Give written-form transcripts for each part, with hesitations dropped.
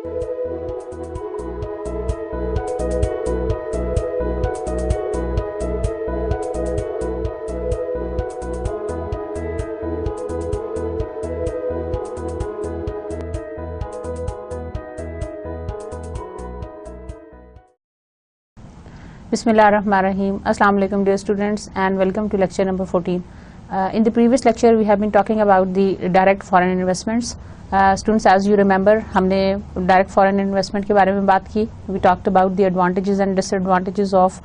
Bismillahirrahmanirrahim. Assalamu alaikum dear students and welcome to lecture number 14. In the previous lecture we have been talking about the direct foreign investments. Students, as you remember, हमने direct foreign investment के बारे में बात की. We talked about the advantages and disadvantages of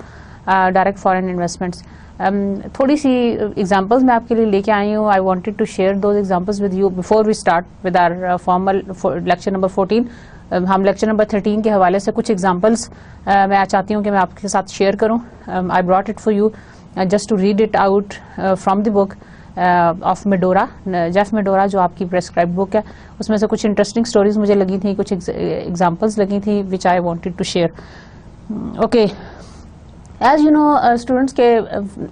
direct foreign investments. थोड़ी सी examples मैं आपके लिए लेके आई हूँ. I wanted to share those examples with you before we start with our formal lecture number 14. हम लेक्चर नंबर 13 के हवाले से कुछ एग्जांपल्स मैं चाहती हूँ कि मैं आपके साथ शेयर करूँ. I brought it for you just to read it out from the book of Medora, Jeff Medora, जो आपकी प्रेस्क्राइब बुक है. उसमें से कुछ इंटरेस्टिंग स्टोरीज मुझे लगी थी, कुछ एग्जांपल्स लगी थी which I wanted to share. Okay, as you know students के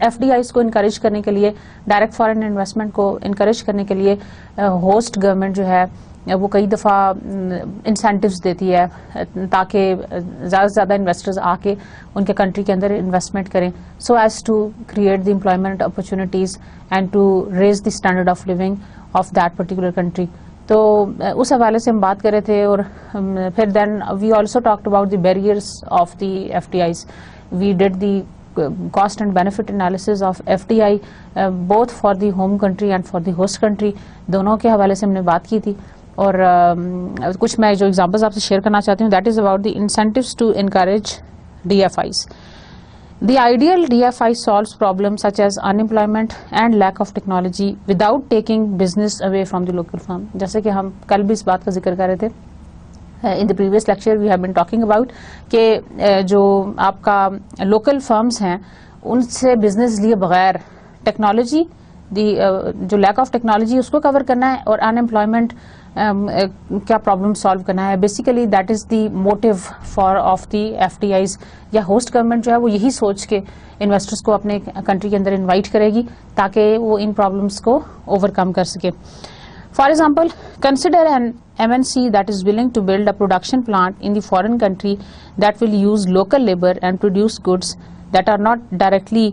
एफडीआईज को इनकरेज करने के लिए, डायरेक्ट फॉरेन इन्वेस्टमेंट को इनकरेज करने के लिए होस्ट गवर्नमेंट जो है वो कई दफ़ा इंसेंटिव्स देती है ताकि ज़्यादा से ज़्यादा इन्वेस्टर्स आके उनके कंट्री के अंदर इन्वेस्टमेंट करें, so as to create the employment opportunities and to raise the standard of living of that particular country. तो उस हवाले से हम बात कर रहे थे. और फिर then we also talked about the barriers of the FDIs. We did the cost and benefit analysis of FDI both for the home country and for the host country. दोनों के हवाले से हमने बात की थी. और कुछ मैं जो एग्जांपल्स आपसे शेयर करना चाहती हूँ, that is about the incentives to encourage DFIs. The ideal DFI solves problems such as unemployment and lack of technology without taking business away from the local firm. जैसे कि हम कल भी इस बात का जिक्र कर रहे थे. In the previous lecture we have been talking about कि जो आपका लोकल फर्म्स हैं उनसे बिजनेस लिए बगैर टेक्नोलॉजी, जो लैक ऑफ टेक्नोलॉजी उसको कवर करना है और अनएम्प्लॉयमेंट क्या प्रॉब्लम सॉल्व करना है. Basically that is the motive for of the FDIs. या होस्ट गवर्नमेंट जो है वो यही सोच के इन्वेस्टर्स को अपने कंट्री के अंदर इनवाइट करेगी ताकि वो इन प्रॉब्लम्स को ओवरकम कर सके. For example, consider an MNC that is willing to build a production plant in the foreign country that will use local labor and produce goods that are not directly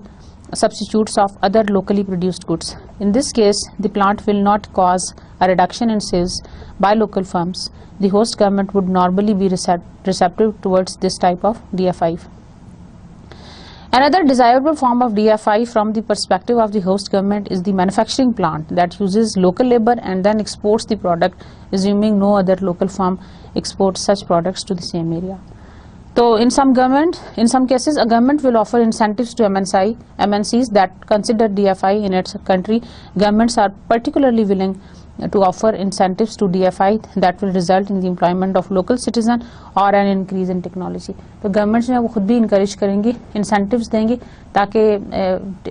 substitutes of other locally produced goods. In this case, the plant will not cause a reduction in sales by local firms. The host government would normally be receptive towards this type of DFI. Another desirable form of DFI from the perspective of the host government is the manufacturing plant that uses local labor and then exports the product, assuming no other local firm exports such products to the same area. So in some cases, a government will offer incentives to MNCs that consider DFI in its country. Governments are particularly willing to offer incentives to DFI that will result in the employment of local citizen or an increase in technology. तो government जो है वो खुद भी encourage करेंगी, incentives देंगी ताकि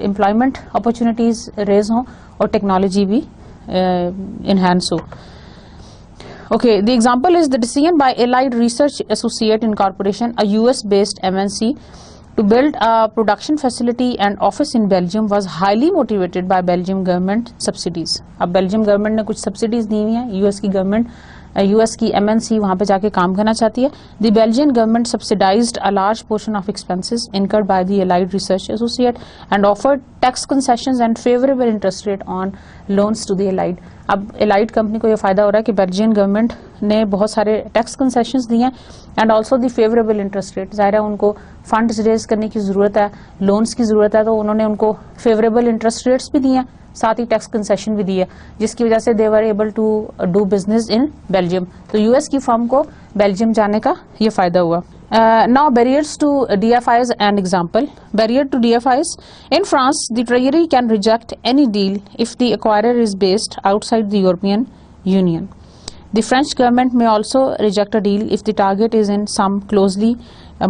employment opportunities raise हों और टेक्नोलॉजी भी इनहेंस हो. Okay, the example is the decision by Allied Research Associate Incorporation, a US-based MNC, to build a production facility and office in Belgium was highly motivated by Belgium government subsidies. अब Belgium government ने कुछ subsidies दी हुई हैं, US की MNC वहाँ पे जाके काम करना चाहती है. The Belgian government subsidized a large portion of expenses incurred by the Allied Research Associate and offered tax concessions and favorable interest rate on loans to the Allied. अब Allied कंपनी को ये फ़ायदा हो रहा है कि Belgian government ने बहुत सारे टैक्स कंसेशंस दिए हैं and also the favourable interest rate. ज़ाहिर है उनको फंड्स रेज करने की ज़रूरत है, लोन्स की ज़रूरत है, तो उन्होंने उनको फेवरेबल इंटरेस्ट रेट्स भी दिए हैं, साथ ही टैक्स कंसेशन भी दी है, जिसकी वजह से they were able to do business in Belgium. तो यूएस की फर्म को बेल्जियम जाने का ये फ़ायदा हुआ. Now barriers to DFIs and example. Barrier to DFIs. In France, the Treasury can reject any deal if the acquirer is based outside the European Union. The French government may also reject a deal if the target is in some closely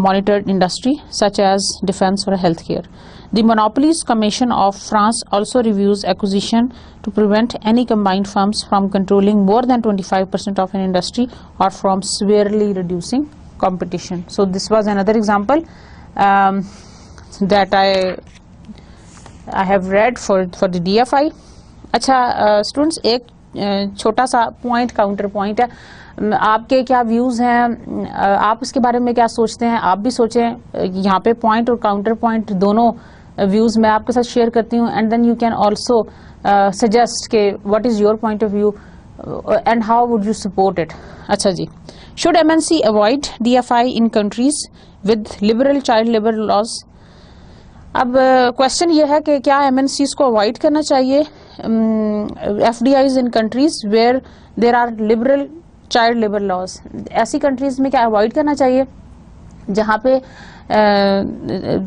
monitored industry such as defense or healthcare. The Monopolies Commission of France also reviews acquisition to prevent any combined firms from controlling more than 25% of an industry or from severely reducing competition. So this was another example that I have read for the DFI. अच्छा students, एक छोटा सा point, counter point है। आपके क्या views हैं, आप इसके बारे में क्या सोचते हैं, आप भी सोचें। यहाँ पे पॉइंट और काउंटर पॉइंट दोनों व्यूज़ मैं आपके साथ शेयर करती हूँ, and then you can also suggest के what is your point of view and how would you support it. अच्छा जी, should MNC avoid DFI in countries with liberal child labour laws. अब question ये है कि क्या MNCs को avoid करना चाहिए FDIs in countries where there are liberal child labour laws. ऐसी कंट्रीज में क्या अवॉइड करना चाहिए जहाँ पे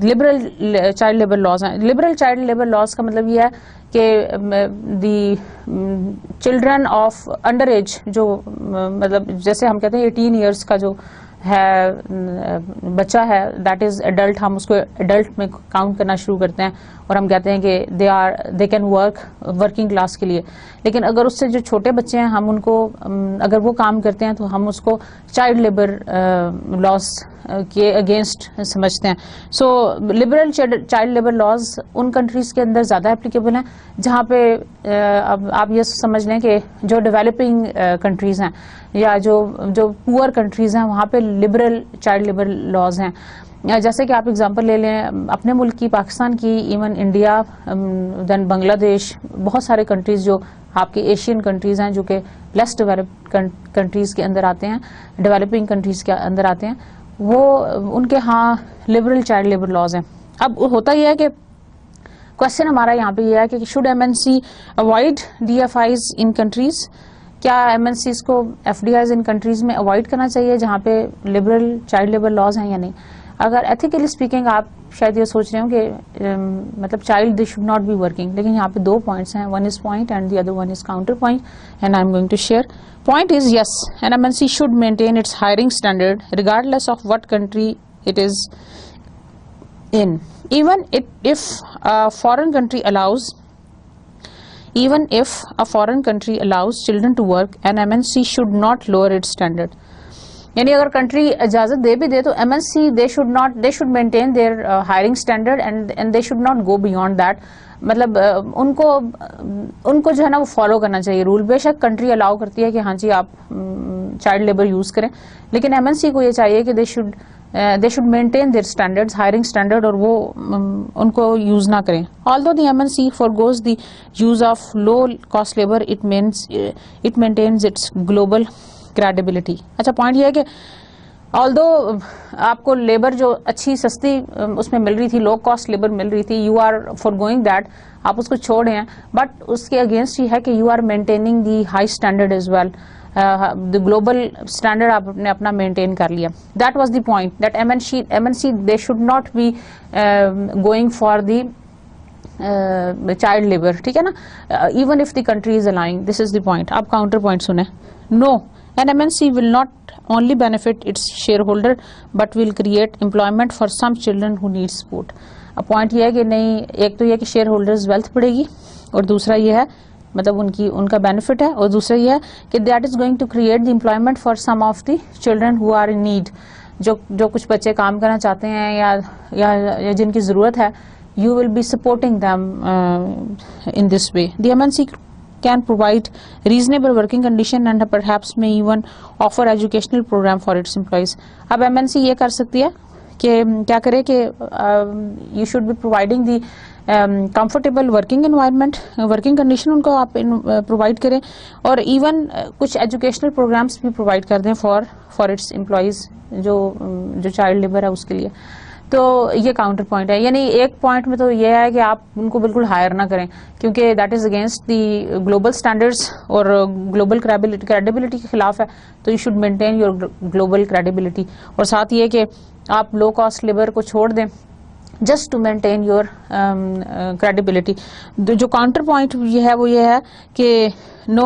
लिबरल चाइल्ड लेबर लॉज हैं। लिबरल चाइल्ड लेबर लॉज का मतलब ये है कि the children of under age, जो मतलब जैसे हम कहते हैं 18 ईयर्स का जो है बच्चा है, दैट इज एडल्ट, हम उसको एडल्ट में काउंट करना शुरू करते हैं और हम कहते हैं कि they can work working class के लिए। लेकिन अगर उससे जो छोटे बच्चे हैं, हम उनको अगर वो काम करते हैं तो हम उसको चाइल्ड लेबर लॉज के अगेंस्ट समझते हैं। सो लिबरल चाइल्ड लेबर लॉज उन कंट्रीज के अंदर ज़्यादा एप्लीकेबल हैं जहाँ पे अब आप ये समझ लें कि जो डेवलपिंग कंट्रीज हैं या जो पुअर कंट्रीज हैं वहाँ पे लिबरल चाइल्ड लेबर लॉज हैं। जैसे कि आप एग्जांपल ले लें अपने मुल्क की, पाकिस्तान की, इवन इंडिया, देन बांग्लादेश, बहुत सारे कंट्रीज जो आपके एशियन कंट्रीज हैं जो कि लेस डेवलप्ड कंट्रीज के अंदर आते हैं, डेवलपिंग कंट्रीज के अंदर आते हैं, वो उनके यहाँ लिबरल चाइल्ड लेबर लॉज हैं। अब होता यह है कि क्वेश्चन हमारा यहाँ पे यह है कि should MNC avoid DFIs in countries. क्या MNCs को FDIs इन कंट्रीज में अवॉइड करना चाहिए जहाँ पे लिबरल चाइल्ड लेबर लॉज हैं या नहीं। अगर एथिकली स्पीकिंग आप शायद ये सोच रहे हो कि मतलब child they should not be working, लेकिन यहाँ पे दो पॉइंट्स हैं, one is point and the other one is counter point, and I am going to share. Point is yes, an MNC should maintain its hiring standard regardless of what country it is in. Even if a foreign country allows children to work, an MNC should not lower its standard. यानी अगर country इजाजत दे भी दे तो MNC they should maintain their hiring standard and they should not go beyond that. मतलब उनको जो है ना वो फॉलो करना चाहिए रूल। बेशक कंट्री अलाउ करती है कि हाँ जी आप चाइल्ड लेबर यूज करें, लेकिन MNC को ये चाहिए कि they should maintain their standards, hiring standard, और वो उनको यूज ना करें। Although the MNC forgoes the use of low cost labour, it maintains its global credibility. अच्छा, पॉइंट ये है कि ऑल्दो आपको लेबर जो अच्छी सस्ती उसमें मिल रही थी, लो कॉस्ट लेबर मिल रही थी, you are for going that, आप उसको छोड़ हैं, बट उसके अगेंस्ट ये है कि you are maintaining the high standard as well, the global standard आपने अपना मेंटेन कर लिया। That was the point that MNC they should not be going for the child labour, ठीक है ना, even if the country is allowing. This is the point. आप counter point सुने। No, an MNC will not only benefit its shareholder but will create employment for some children who need support. अब point ये है कि नहीं, एक तो ये कि शेयर होल्डर्स वेल्थ बढ़ेगी, और दूसरा ये है मतलब उनका बेनिफिट है, और दूसरा ये है कि that is going to create the employment for some of the children who are in need. जो कुछ बच्चे काम करना चाहते हैं या जिनकी ज़रूरत है, you will be supporting them in this way. The MNC can provide reasonable working condition and perhaps may even offer educational program for its employees. अब MNC ये कर सकती है कि क्या करे कि you should be providing the comfortable working environment, working condition उनको आप provide करें, और even कुछ educational programs भी provide कर दें for its employees जो child labor है उसके लिए। तो ये काउंटर पॉइंट है। यानी एक पॉइंट में तो ये है कि आप उनको बिल्कुल हायर ना करें, क्योंकि that is against the global standards और ग्लोबल क्रेडिबिलिटी के खिलाफ है। तो you should maintain your global credibility, और साथ ये कि आप लो कॉस्ट लेबर को छोड़ दें just to maintain your credibility. जो काउंटर पॉइंट ये है कि नो,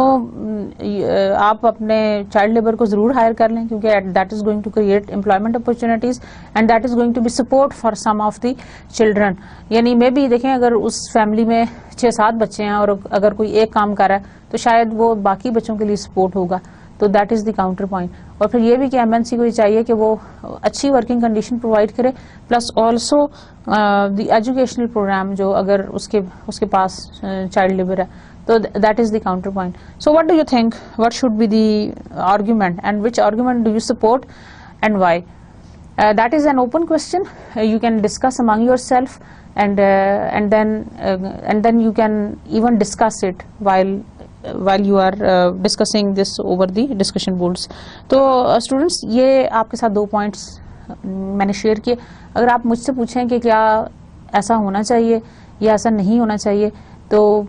आप अपने चाइल्ड लेबर को जरूर हायर कर लें, क्योंकि that is going to create employment opportunities and that is going to be support for some of the children. यानी मे भी देखें, अगर उस फैमिली में 6-7 बच्चे हैं और अगर कोई एक काम कर रहा है तो शायद वो बाकी बच्चों के लिए सपोर्ट होगा। तो that is the counter point. और फिर ये भी कि MNC को ये चाहिए कि वो अच्छी वर्किंग कंडीशन प्रोवाइड करे, plus also the educational programme, जो अगर उसके पास चाइल्ड लेबर है So that is the counterpoint. So what do you think? What should be the argument, and which argument do you support and why? That is an open question. You can discuss among yourself, and then you can even discuss it while you are discussing this over the discussion boards. तो students, ये आपके साथ 2 points मैंने share किए. अगर आप मुझसे पूछें कि क्या ऐसा होना चाहिए या ऐसा नहीं होना चाहिए, तो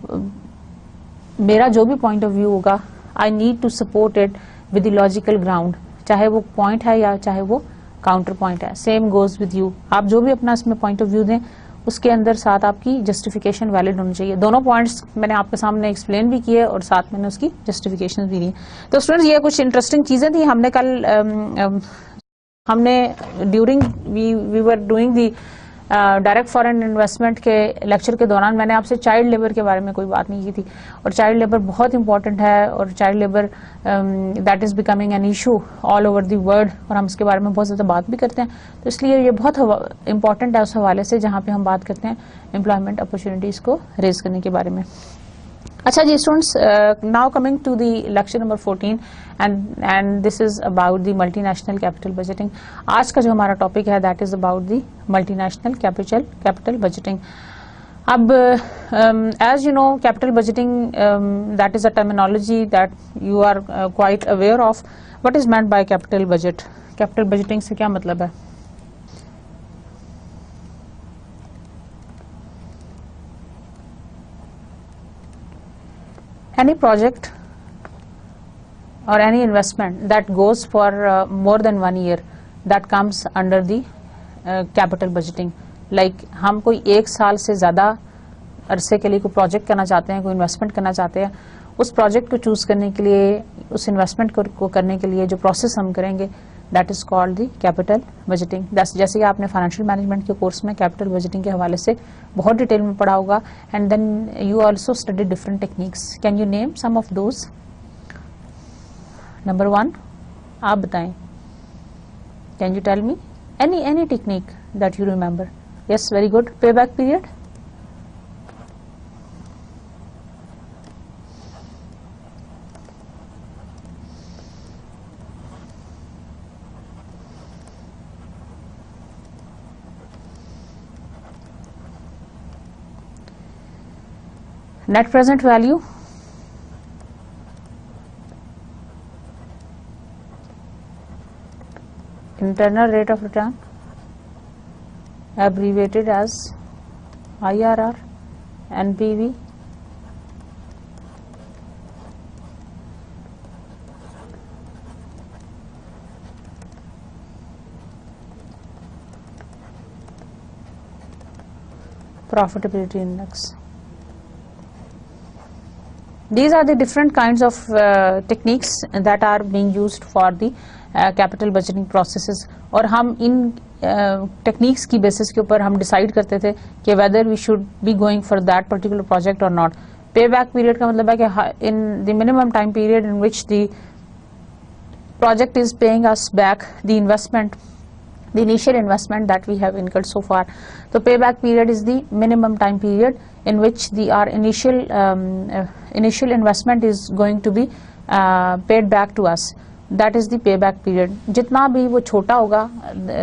मेरा जो भी पॉइंट ऑफ व्यू होगा, I need to support it with the logical ground, चाहे वो पॉइंट है या चाहे वो काउंटर पॉइंट है. Same goes with you. आप जो भी अपना इसमें पॉइंट ऑफ व्यू दें, उसके अंदर साथ आपकी जस्टिफिकेशन वैलिड होनी चाहिए. दोनों पॉइंट्स मैंने आपके सामने एक्सप्लेन भी किए और साथ मैंने उसकी जस्टिफिकेशन भी दी. तो स्टूडेंट्स, ये कुछ इंटरेस्टिंग चीजें थी. हमने कल during we were doing the direct foreign investment के लेक्चर के दौरान मैंने आपसे चाइल्ड लेबर के बारे में कोई बात नहीं की थी. और चाइल्ड लेबर बहुत इंपॉर्टेंट है, और child labour that is becoming an issue all over the world, और हम इसके बारे में बहुत ज़्यादा बात भी करते हैं. तो इसलिए ये बहुत इंपॉर्टेंट है उस हवाले से जहाँ पे हम बात करते हैं एम्प्लॉयमेंट अपॉर्चुनिटीज़ को रेज करने के बारे में. अच्छा जी students, now coming to the lecture number 14 and this is about the multinational capital budgeting. आज का जो हमारा टॉपिक है that is about the multinational capital budgeting. अब as you know, capital budgeting that is a terminology that you are quite aware of. What is meant by capital budget? Capital budgeting से क्या मतलब है? Any project or any investment that goes for more than 1 year that comes under the capital budgeting. Like हम कोई 1 साल से ज़्यादा अरसे के लिए कोई प्रोजेक्ट करना चाहते हैं, कोई इन्वेस्टमेंट करना चाहते हैं, उस प्रोजेक्ट को चूज़ करने के लिए, उस इन्वेस्टमेंट को करने के लिए जो प्रोसेस हम करेंगे that is called the capital budgeting. जैसे कि आपने फाइनेंशियल मैनेजमेंट के कोर्स में कैपिटल बजटिंग के हवाले से बहुत डिटेल में पढ़ा होगा. And then you also study different techniques. Can you name some of those? Number 1 आप बताएं. Can you tell me any technique that you remember? Yes, very good. Pay back period. Net present value. Internal rate of return, abbreviated as IRR, NPV. Profitability index. These are the different kinds of techniques that are being used for the capital budgeting processes. और हम इन techniques की basis के ऊपर हम decide करते थे कि whether we should be going for that particular project or not. Payback period का मतलब है कि in the minimum time period in which the project is paying us back the investment, the initial investment that we have incurred so far. So payback period is the minimum time period in which our initial investment is going to be paid back to us. That is the payback period. जितना भी वो छोटा होगा,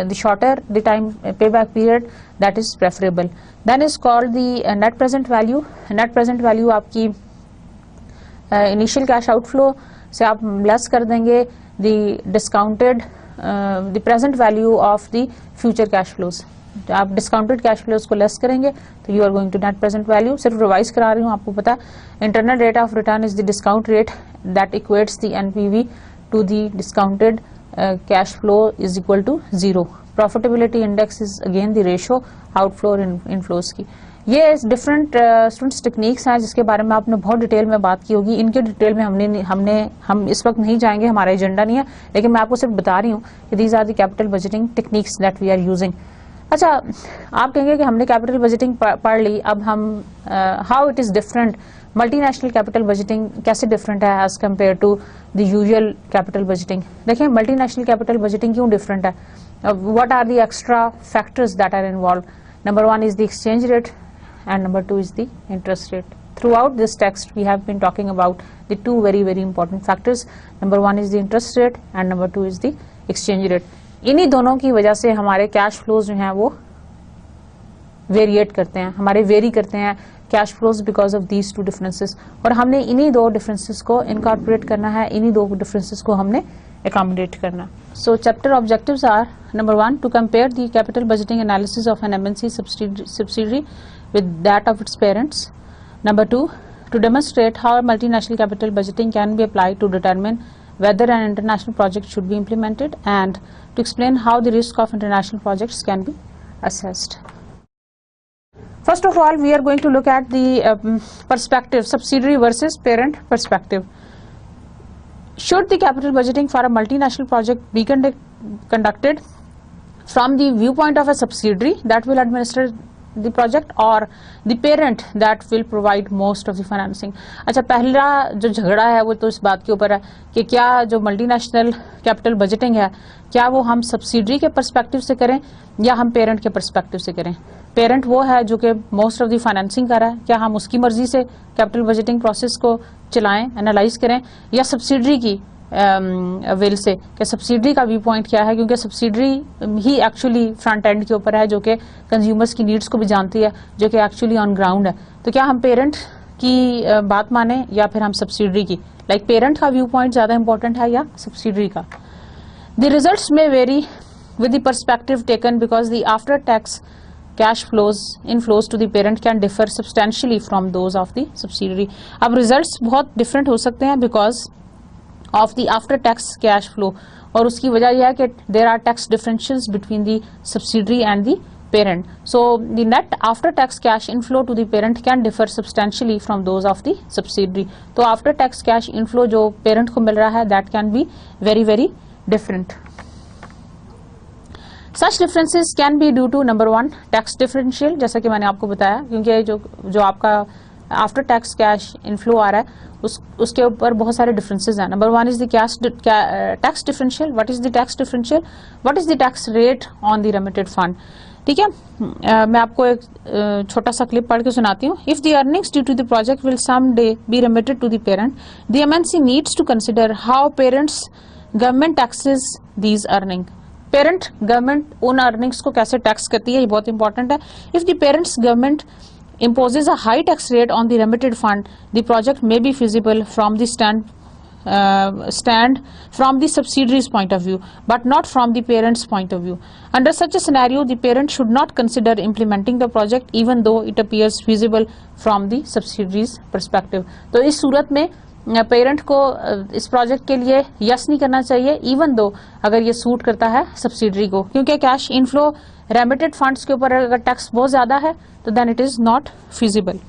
the shorter the time payback period, that is preferable. Then is called the net present value. Net present value आपकी initial cash outflow से आप less कर देंगे the discounted the present value of the future cash flows. आप discounted cash flows को less करेंगे तो you are going to net present value. सिर्फ रिवाइज करा रही हूँ, आपको पता है internal rate of return is the discount rate that equates the NPV to the discounted cash flow is equal to 0. Profitability index is again the ratio outflow और inflows की. ये डिफरेंट स्टूडेंट्स टेक्निक्स हैं जिसके बारे में आपने बहुत detail में बात की होगी. इनके डिटेल में हम इस वक्त नहीं जाएंगे, हमारा एजेंडा नहीं है, लेकिन मैं आपको सिर्फ बता रही हूँ कि these are the capital budgeting techniques that we are using. अच्छा, आप कहेंगे कि हमने कैपिटल बजटिंग पढ़ ली, अब हम how it is different, multinational capital budgeting कैसे डिफरेंट है as compare to the usual capital budgeting. देखिए मल्टीनेशनल कैपिटल बजटिंग क्यों डिफरेंट है, what are the extra factors that are involve. Number 1 is the exchange rate and number 2 is the interest rate. throughout this text we have been talking about the two very very important factors. Number one is the interest rate and number two is the exchange rate. इन्हीं दोनों की वजह से हमारे cash flows जो हैं वो variate करते हैं, हमारे वेरी करते हैं cash flows because of these two differences, और हमने इन्हीं दो डिफरेंसेस को इनकॉर्पोरेट करना है, इन्हीं दो डिफरेंसेस को हमने accommodate करना. So chapter objectives are: number one, to compare the capital budgeting analysis of an MNC subsidiary with that of its parents. Number two, to demonstrate how multinational capital budgeting can be applied to determine whether an international project should be implemented, and to explain how the risk of international projects can be assessed. First of all, we are going to look at the perspective, subsidiary versus parent perspective. Should the capital budgeting for a multinational project be conducted from the viewpoint of a subsidiary that will administer the project or the parent that will provide most of the financing? अच्छा, पहला जो झगड़ा है वो तो इस बात के ऊपर है कि क्या जो मल्टीनेशनल कैपिटल बजटिंग है क्या वो हम सब्सिडरी के पर्सपेक्टिव से करें या हम पेरेंट के पर्सपेक्टिव से करें. पेरेंट वो है जो कि मोस्ट ऑफ द फाइनेंसिंग कर रहा है, क्या हम उसकी मर्जी से कैपिटल बजटिंग प्रोसेस को चलाएं, एनालाइज करें, या सब्सिडरी की विल से कि सब्सिडरी का व्यू पॉइंट क्या है, क्योंकि सब्सिडरी ही एक्चुअली फ्रंट एंड के ऊपर है जो कि कंज्यूमर्स की नीड्स को भी जानती है, जो कि एक्चुअली ऑन ग्राउंड है. तो क्या हम पेरेंट की बात माने या फिर हम सब्सिडरी की, लाइक पेरेंट का व्यू पॉइंट ज्यादा इंपॉर्टेंट है या सब्सिडरी का. द रिजल्ट्स में very with the perspective taken because the after tax cash flows inflows to the parent can differ substantially from those of the subsidiary. अब results बहुत different हो सकते हैं because of the after tax cash flow, और उसकी वजह यह है कि there are tax differentials between the subsidiary and the parent. So the net after tax cash inflow to the parent can differ substantially from those of the subsidiary. तो after tax cash inflow जो parent को मिल रहा है that can be very very different. Such differences can be due to number one tax differential, जैसा कि मैंने आपको बताया, क्योंकि जो आपका आफ्टर टैक्स कैश इनफ्लो आ रहा है उसके ऊपर बहुत सारे डिफरेंसेस हैं. Number one is the tax differential. What is the tax differential? What is the tax rate on the remitted fund. ठीक है, मैं आपको एक छोटा सा क्लिप पढ़ के सुनाती हूँ. If the earnings due to the project will some day be remitted to the parent, the MNC needs to consider how parents government taxes these earning. Parent government उन अर्निंग्स को कैसे टैक्स करती है, ये बहुत इंपॉर्टेंट है. If the parents government imposes a high tax rate on the remitted fund, the project may be feasible from the stand from the subsidiary's point of view, but not from the parent's point of view. Under such a scenario, the parent should not consider implementing the project even though it appears feasible from the subsidiary's perspective. तो इस सूरत में parent को इस project के लिए yes नहीं करना चाहिए इवन दो अगर ये सूट करता है सब्सिडरी को, क्योंकि कैश इनफ्लो रेमिटेड फंड्स के ऊपर अगर टैक्स बहुत ज्यादा है तो then it is not feasible.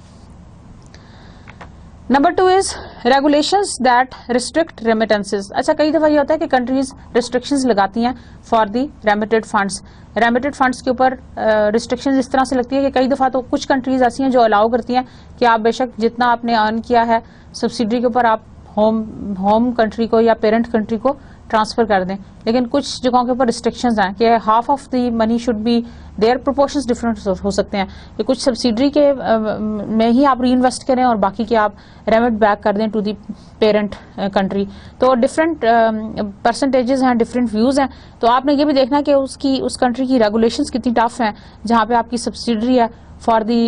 Number two is regulations that restrict remittances. अच्छा, कई दफा ये होता है कि कंट्रीज रिस्ट्रिक्शंस लगाती हैं for the remitted funds. Remitted funds के ऊपर रिस्ट्रिक्शंस इस तरह से लगती है कि कई दफा तो कुछ कंट्रीज ऐसी हैं जो अलाउ करती हैं कि आप बेशक जितना आपने अर्न किया है सब्सिडी के ऊपर आप होम कंट्री को या पेरेंट कंट्री को ट्रांसफर कर दें, लेकिन कुछ जगहों के ऊपर रिस्ट्रिक्शंस हैं कि half of the money should be there. Proportions different हो सकते हैं कि कुछ सब्सिडरी के में ही आप री इन्वेस्ट करें और बाकी के आप रेमिट बैक कर दें टू द पेरेंट कंट्री. तो डिफरेंट परसेंटेजेस हैं, डिफरेंट व्यूज हैं. तो आपने ये भी देखना कि उस कंट्री की रेगुलेशंस कितनी टफ हैं जहाँ पे आपकी सब्सिडरी है for the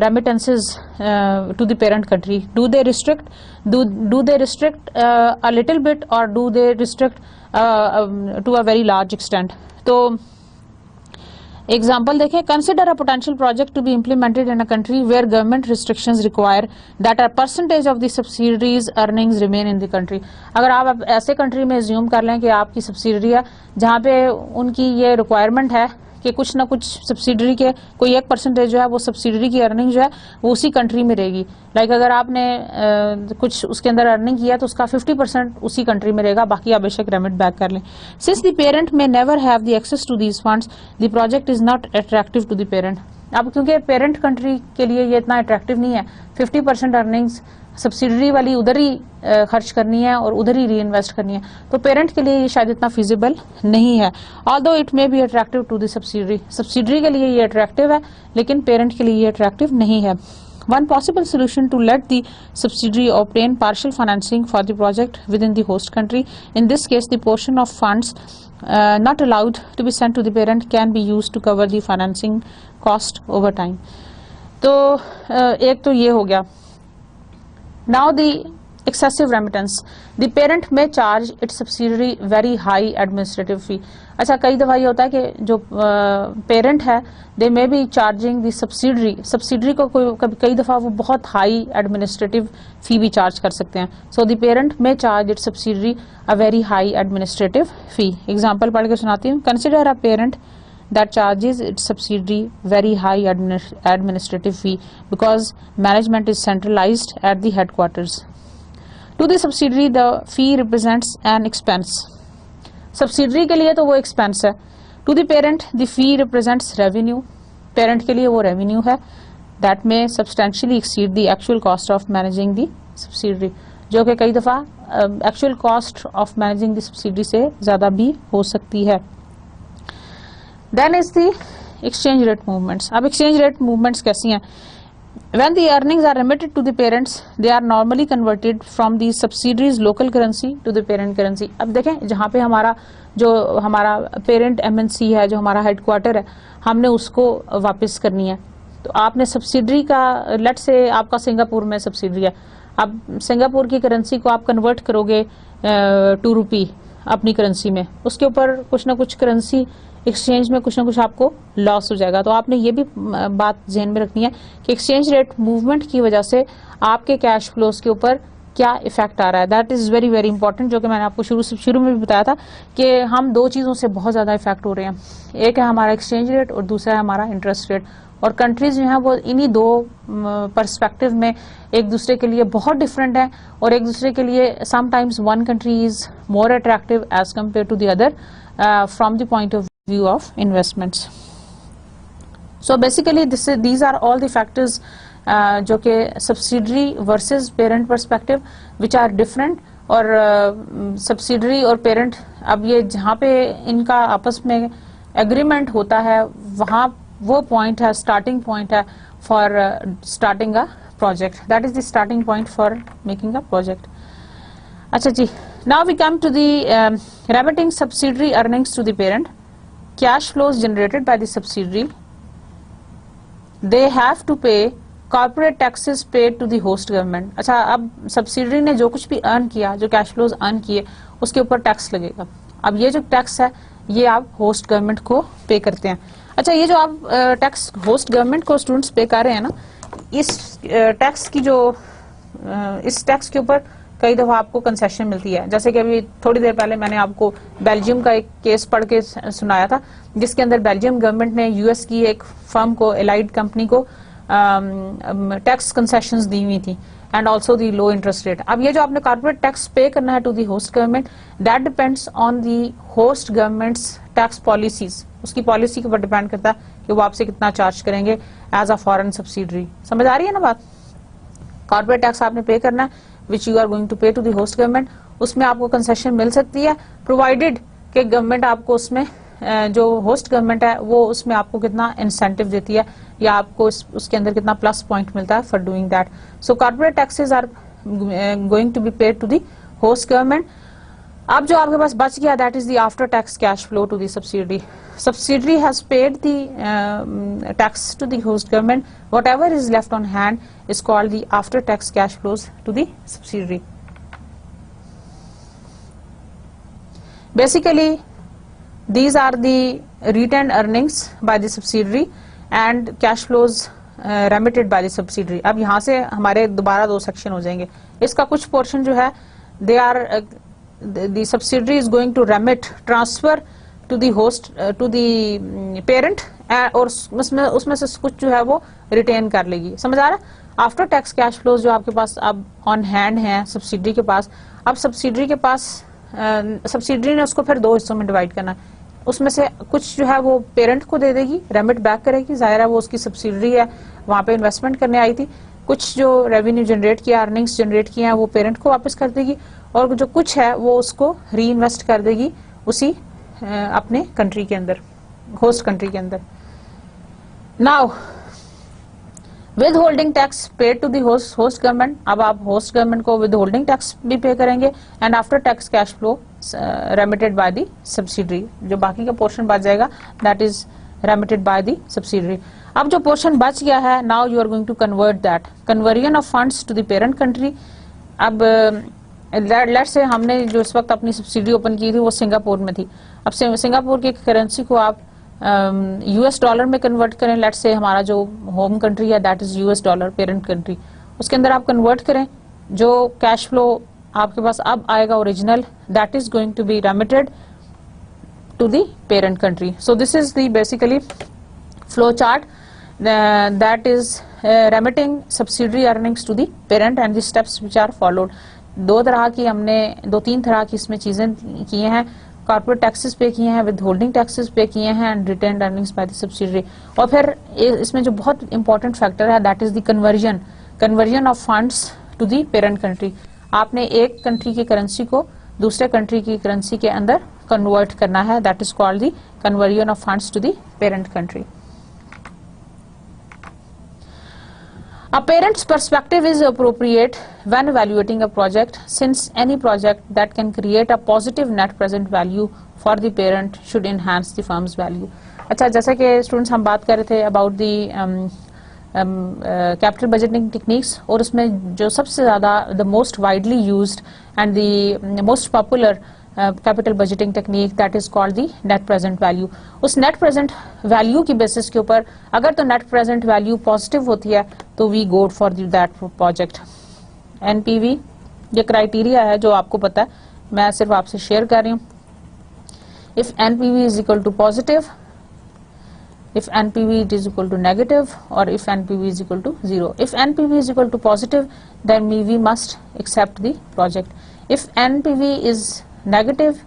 remittances to the parent country. Do they restrict a little bit or do they restrict to a very large extent? तो एग्जाम्पल देखें. Consider a potential project to be implemented in a country where government restrictions require that a percentage of the subsidiary's earnings remain in the country. अगर आप ऐसे country में assume कर लें कि आपकी सब्सिडरी है जहाँ पे उनकी ये रिक्वायरमेंट है कि कुछ ना कुछ सब्सिडरी के कोई 1% जो है वो सब्सिडरी की अर्निंग जो है वो उसी कंट्री में रहेगी. लाइक अगर आपने कुछ उसके अंदर अर्निंग किया तो उसका 50% उसी कंट्री में रहेगा, बाकी आप बेशक रेमिट बैक कर लें. Since the parent may never have the access to these funds, the project is not attractive to the parent. अब क्योंकि पेरेंट कंट्री के लिए ये इतना अट्रैक्टिव नहीं है, 50% अर्निंग्स सब्सिडरी वाली उधर ही खर्च करनी है और उधर ही री इन्वेस्ट करनी है, तो पेरेंट के लिए ये शायद इतना फिजिबल नहीं है. Although it may be attractive to the subsidiary. Subsidiary के लिए ये अट्रैक्टिव है लेकिन पेरेंट के लिए ये अट्रैक्टिव नहीं है. One possible solution to let the subsidiary obtain partial financing for the project within the host country. In this case, the portion of funds not allowed to be sent to the parent can be used to cover the financing cost over time. तो एक तो ये हो गया. Now the excessive remittance. The parent may charge its subsidiary very high administrative fee. अच्छा, कई दफा ये होता है कि जो पेरेंट है they may be charging the subsidiary को कई दफा वो बहुत हाई एडमिनिस्ट्रेटिव फी भी चार्ज कर सकते हैं. So the parent may charge it subsidiary a very high administrative fee. Example पढ़ के सुनाती हूँ. Consider a parent that charges its subsidiary very high administrative fee because management is centralized at the headquarters. To the subsidiary, the fee represents an expense. Subsidiary के लिए तो वो expense है. To the parent, the fee represents revenue. Parent के लिए वो revenue है. That may substantially exceed the actual cost of managing the subsidiary. जो कि कई दफा actual cost of managing the subsidiary से ज़्यादा भी हो सकती है. Then is the exchange rate movements. अब exchange rate movements कैसी हैं? When the earnings are remitted to the parents, they are normally converted from the subsidiaries local currency to the parent currency. अब देखें जहाँ पे हमारा parent MNC है, जो हमारा headquarter है, हमने उसको वापस करनी है. तो आपने सब्सिडरी का, लेट से आपका सिंगापुर में सब्सिडरी है, अब सिंगापुर की करेंसी को आप कन्वर्ट करोगे ₹2 अपनी करेंसी में, उसके ऊपर कुछ ना कुछ करेंसी एक्सचेंज में कुछ ना कुछ आपको लॉस हो जाएगा. तो आपने ये भी बात ध्यान में रखनी है कि एक्सचेंज रेट मूवमेंट की वजह से आपके कैश फ्लोज के ऊपर क्या इफेक्ट आ रहा है. That is very very important, जो कि मैंने आपको शुरू में भी बताया था कि हम दो चीज़ों से बहुत ज़्यादा इफेक्ट हो रहे हैं. एक है हमारा एक्सचेंज रेट और दूसरा है हमारा इंटरेस्ट रेट. और कंट्रीज जो हैं वो इन्हीं दो पर्सपेक्टिव में एक दूसरे के लिए बहुत डिफरेंट है और एक दूसरे के लिए sometimes one country is more attractive as compare to the other from the point of view of investments. So basically these are all the factors जो कि subsidiary versus parent perspective which are different. और subsidiary और parent, अब ये जहाँ पे इनका आपस में agreement होता है वहाँ वो point है, starting point है for starting a project. That is the starting point for making a project. अच्छा जी, now we come to the remitting subsidiary earnings to the parent. Cash flows generated by the subsidiary, they have to pay corporate taxes paid to the host government. अच्छा, अब subsidiary ने जो कुछ भी earn किया, जो cash flows earn किए, उसके ऊपर टैक्स लगेगा. अब ये जो टैक्स है ये आप होस्ट गवर्नमेंट को पे करते हैं. अच्छा, ये जो आप टैक्स होस्ट गवर्नमेंट को स्टूडेंट्स पे कर रहे हैं ना, इस टैक्स की जो इस टैक्स के ऊपर कई दफा आपको कंसेशन मिलती है. जैसे कि अभी थोड़ी देर पहले मैंने आपको बेल्जियम का एक केस पढ़ के सुनाया था जिसके अंदर बेल्जियम गवर्नमेंट ने यूएस की एक फर्म को, एलाइड कंपनी को टैक्स कंसेशंस दी हुई थी and also the low interest rate. अब ये जो आपने कॉर्पोरेट टैक्स पे करना है to the host government, that depends on the host government's tax policies. उसकी पॉलिसी के ऊपर डिपेंड करता है कि वो आपसे कितना चार्ज करेंगे एज अ फॉरेन सब्सिडरी. समझ आ रही है ना बात? कॉर्पोरेट टैक्स आपने पे करना है which you are going to pay to the host government. उसमें आपको कंसेशन मिल सकती है प्रोवाइडेड कि गवर्नमेंट आपको उसमें जो होस्ट गवर्नमेंट है वो उसमें आपको कितना इंसेंटिव देती है या आपको उसके अंदर कितना प्लस पॉइंट मिलता है for doing that. So corporate taxes are going to be paid to the host government. अब जो आपके पास बच गया that is the after tax cash flow to the subsidiary. Subsidiary has paid the tax to the host government. Whatever is left on hand is called the after tax cash flows to the subsidiary. Basically, these are the retained earnings by the subsidiary and cash flows remitted by the subsidiary. अब यहाँ से हमारे दोबारा दो section हो जाएंगे. इसका कुछ पोर्शन जो है they are the subsidiary is going to remit, transfer to the host to the parent और उसमें से कुछ जो है वो रिटेन कर लेगी. समझ आ रहा है? आफ्टर टैक्स कैश फ्लोज जो आपके पास अब ऑन हैंड है सब्सिडरी के पास, अब सब्सिडरी के पास सब्सिडरी ने उसको फिर दो हिस्सों में डिवाइड करना है. उसमें से कुछ जो है वो पेरेंट को दे देगी, रेमिट बैक करेगी. जाहिर है वो उसकी सब्सिडरी है, वहाँ पे इन्वेस्टमेंट करने आई थी. कुछ जो रेवेन्यू जनरेट किया, अर्निंग्स जनरेट किए हैं वो पेरेंट को वापस कर देगी और जो कुछ है वो उसको री इन्वेस्ट कर देगी उसी अपने कंट्री के अंदर, होस्ट कंट्री के अंदर. Now withholding tax paid to the host government, अब आप होस्ट गवर्नमेंट को विद होल्डिंग टैक्स भी पे करेंगे, and after tax cash flow remitted by the subsidiary, जो बाकी का पोर्शन बच जाएगा that is remitted by the subsidiary. अब जो पोर्शन बच गया है, now you are going to convert that, conversion of funds to the parent country. अब लेट्स से हमने जो इस वक्त अपनी सब्सिडी ओपन की थी वो सिंगापुर में थी, अब सिंगापुर की करेंसी को आप यूएस डॉलर में कन्वर्ट करें, लेट्स से हमारा जो होम कंट्री है that is US dollar parent country, उसके अंदर आप कन्वर्ट करें, जो कैश फ्लो आपके पास अब आएगा original that is going to be remitted to the parent country. So this is the basically flow chart that is remitting subsidiary earnings to the parent and the steps which are followed। दो तीन तरह की इसमें चीजें किए हैं, corporate taxes pay किए हैं, विद होल्डिंग टैक्सेस पे किए हैं, and retained earnings by the subsidiary. और फिर इसमें जो बहुत इंपॉर्टेंट फैक्टर है that is the conversion of funds to the parent country. आपने एक कंट्री की करेंसी को दूसरे कंट्री की करेंसी के अंदर कन्वर्ट करना है, that is called the conversion of funds to the parent country. A parent's perspective is appropriate when evaluating a project, since any project that can create a positive net present value for the parent should enhance the firm's value। अच्छा, जैसा कि students हम बात कर रहे थे about the capital budgeting techniques, और उसमें जो सबसे ज़्यादा the most widely used and the most popular capital budgeting technique that is called the net present value. उस नेट प्रेजेंट वैल्यू की बेसिस के ऊपर अगर तो नेट प्रेजेंट वैल्यू पॉजिटिव होती है तो we go for that project. NPV ये क्राइटेरिया है जो आपको पता है, मैं सिर्फ आपसे शेयर कर रही हूँ। If NPV is equal to positive, if NPV is equal to negative, or if NPV is equal to 0. If NPV is equal to positive, then we must accept the project. If NPV is negative,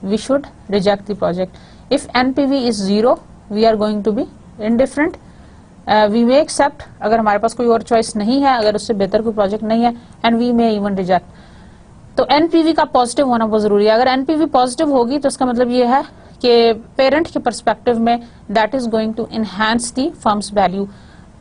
we should reject the project. If NPV is 0, we are going to be indifferent. We may accept अगर हमारे पास कोई और choice नहीं है, अगर उससे बेहतर कोई प्रोजेक्ट नहीं है, and we may even reject। तो एनपीवी का पॉजिटिव होना बहुत जरूरी है। अगर एनपीवी पॉजिटिव होगी तो इसका मतलब ये है कि पेरेंट के पर्सपेक्टिव में that is going to enhance the firm's value,